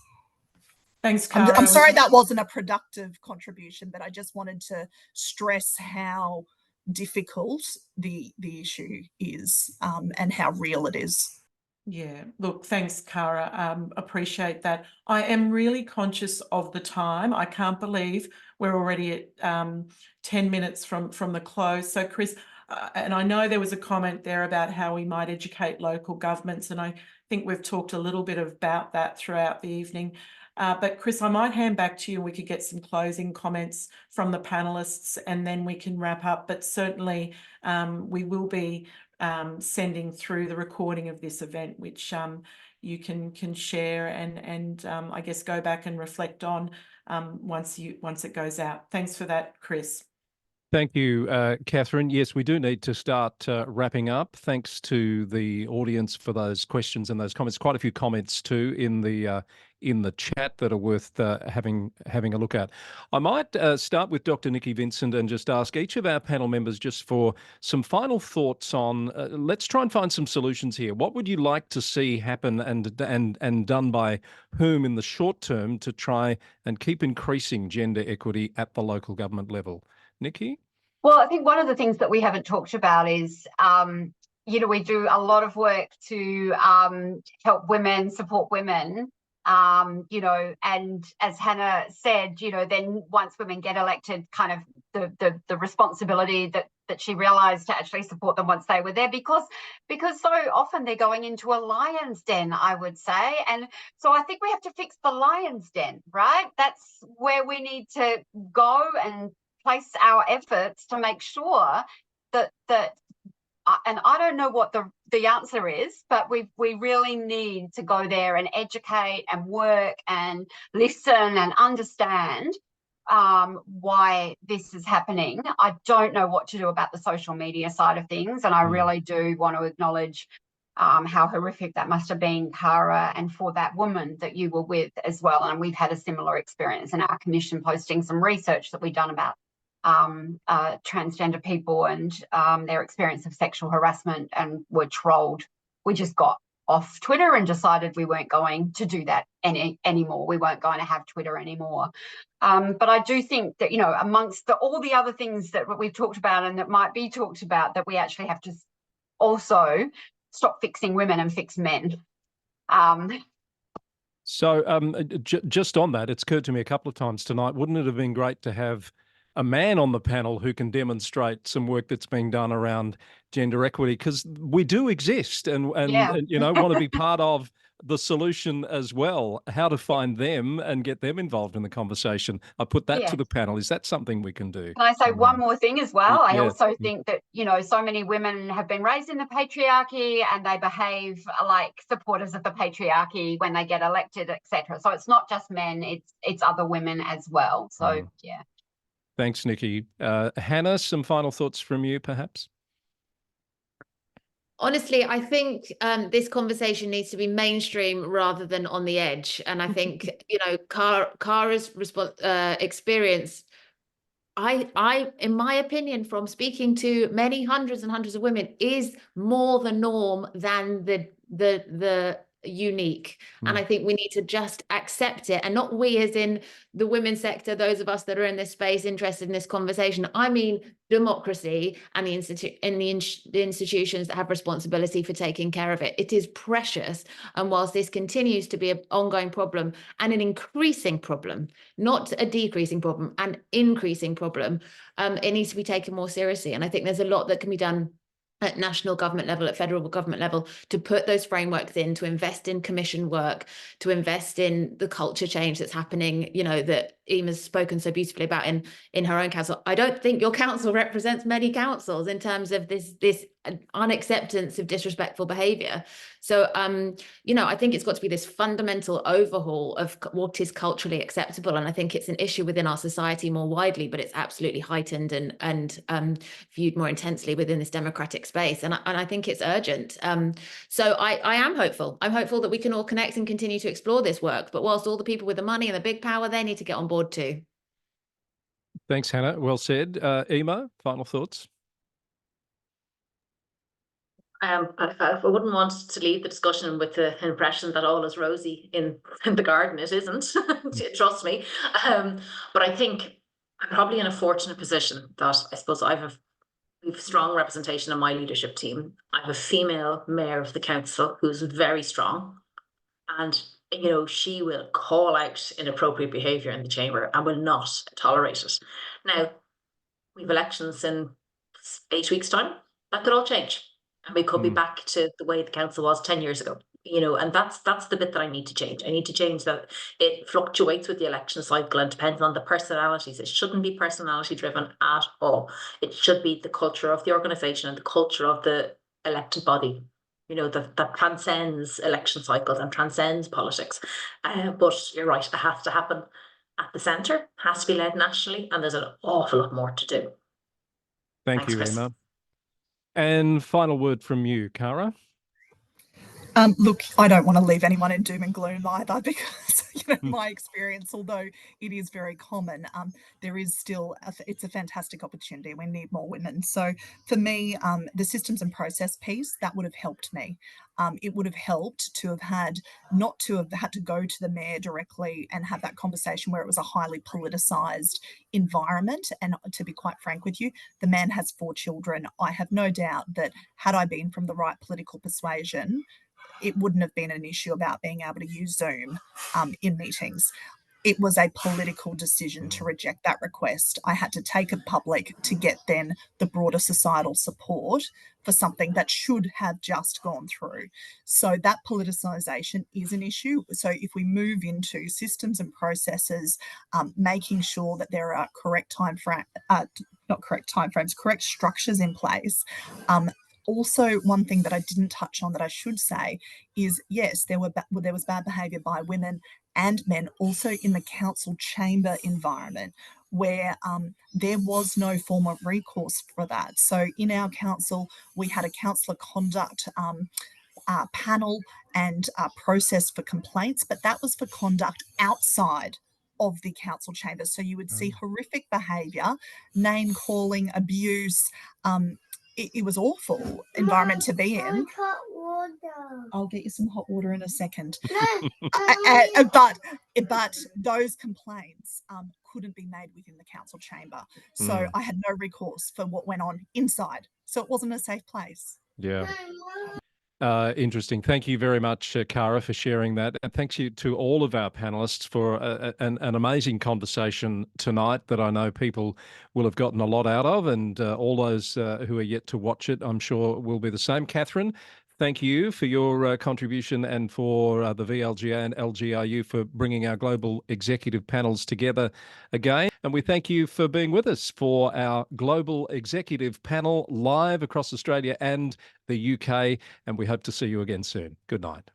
Thanks, Cara. I'm sorry that wasn't a productive contribution, but I just wanted to stress how difficult the issue is, and how real it is. Yeah, look, thanks, Cara. Appreciate that. I am really conscious of the time. I can't believe we're already at 10 minutes from the close. So, Chris, and I know there was a comment there about how we might educate local governments, and I think we've talked a little bit about that throughout the evening. But Chris, I might hand back to you and we could get some closing comments from the panelists and then we can wrap up. But certainly we will be sending through the recording of this event, which you can share and I guess go back and reflect on once it goes out. Thanks for that, Chris. Thank you, Catherine. Yes, we do need to start wrapping up. Thanks to the audience for those questions and those comments. Quite a few comments too in the chat that are worth having a look at. I might start with Dr. Nikki Vincent and just ask each of our panel members just for some final thoughts on. Let's try and find some solutions here. What would you like to see happen and done by whom in the short term to try and keep increasing gender equity at the local government level? Nikki? Well, I think one of the things that we haven't talked about is, we do a lot of work to help women, support women, and as Hannah said, then once women get elected, kind of the responsibility that she realised to actually support them once they were there, because so often they're going into a lion's den, I would say. And so I think we have to fix the lion's den, right? That's where we need to go and place our efforts to make sure that and I don't know what the answer is, but we really need to go there and educate and work and listen and understand why this is happening. I don't know what to do about the social media side of things, and I really do want to acknowledge how horrific that must have been, Cara, and for that woman that you were with as well. And we've had a similar experience in our commission, posting some research that we've done about transgender people and their experience of sexual harassment, and were trolled. We just got off Twitter and decided we weren't going to do that anymore. We weren't going to have Twitter anymore. But I do think that, amongst all the other things that we've talked about and that might be talked about, that we actually have to also stop fixing women and fix men. So just on that, it's occurred to me a couple of times tonight, wouldn't it have been great to have a man on the panel who can demonstrate some work that's being done around gender equity? Because we do exist and want to be part of the solution as well. How to find them and get them involved in the conversation. I put that to the panel. Is that something we can do? Can I say one more thing as well? I also think that, so many women have been raised in the patriarchy and they behave like supporters of the patriarchy when they get elected, etc. So it's not just men, it's other women as well. So, yeah. Thanks, Nikki. Hannah, some final thoughts from you, perhaps? Honestly, I think this conversation needs to be mainstream rather than on the edge. And I think, Cara's experience, I, in my opinion, from speaking to many hundreds and hundreds of women, is more the norm than the unique. And I think we need to just accept it, and not we as in the women's sector, those of us that are in this space interested in this conversation. I mean democracy and the institutions that have responsibility for taking care of it. It is precious. And whilst this continues to be an ongoing problem and an increasing problem, not a decreasing problem, an increasing problem, it needs to be taken more seriously. And I think there's a lot that can be done at national government level, at federal government level, to put those frameworks in, to invest in commission work, to invest in the culture change that's happening, you know, that Ema's spoken so beautifully about in her own council. I don't think your council represents many councils in terms of this unacceptance of disrespectful behaviour. So, you know, I think it's got to be this fundamental overhaul of what is culturally acceptable. And I think it's an issue within our society more widely, but it's absolutely heightened and viewed more intensely within this democratic space. And I think it's urgent. So I am hopeful. I'm hopeful that we can all connect and continue to explore this work. But whilst all the people with the money and the big power, they need to get on board too. Thanks, Hannah. Well said. Ema, final thoughts? I wouldn't want to leave the discussion with the impression that all is rosy in the garden. It isn't, trust me. But I think I'm probably in a fortunate position that I suppose we have strong representation in my leadership team. I have a female mayor of the council who's very strong, and you know, she will call out inappropriate behaviour in the chamber and will not tolerate it. Now, we've elections in 8 weeks' time. That could all change. And we could be back to the way the council was 10 years ago, you know, and that's the bit that I need to change. I need to change that it fluctuates with the election cycle and depends on the personalities. It shouldn't be personality driven at all. It should be the culture of the organisation and the culture of the elected body, you know, that transcends election cycles and transcends politics. But you're right, it has to happen at the centre, has to be led nationally, and there's an awful lot more to do. Thanks, you, Chris. Ema. And final word from you, Cara. Look, I don't want to leave anyone in doom and gloom either, because my experience, although it is very common, there is still it's a fantastic opportunity. We need more women. So for me, the systems and process piece, that would have helped me. It would have helped to have had not to have had to go to the mayor directly and have that conversation where it was a highly politicised environment. And to be quite frank with you, the man has 4 children. I have no doubt that had I been from the right political persuasion, it wouldn't have been an issue about being able to use Zoom in meetings. It was a political decision to reject that request. I had to take it public to get then the broader societal support for something that should have just gone through. So that politicisation is an issue. So if we move into systems and processes, making sure that there are correct structures in place. Also, one thing that I didn't touch on that I should say is, yes, there was bad behaviour by women and men also in the council chamber environment, where there was no form of recourse for that. So in our council, we had a councillor conduct panel and process for complaints, but that was for conduct outside of the council chamber. So you would see horrific behaviour, name calling, abuse. It was awful environment to be in. Hot water. I'll get you some hot water in a second. No, But those complaints couldn't be made within the council chamber. So I had no recourse for what went on inside. So it wasn't a safe place. Yeah. Interesting. Thank you very much, Cara, for sharing that. And thanks you to all of our panelists for an amazing conversation tonight that I know people will have gotten a lot out of, and all those who are yet to watch it, I'm sure will be the same. Catherine, thank you for your contribution, and for the VLGA and LGIU for bringing our global executive panels together again. And we thank you for being with us for our global executive panel live across Australia and the UK. And we hope to see you again soon. Good night.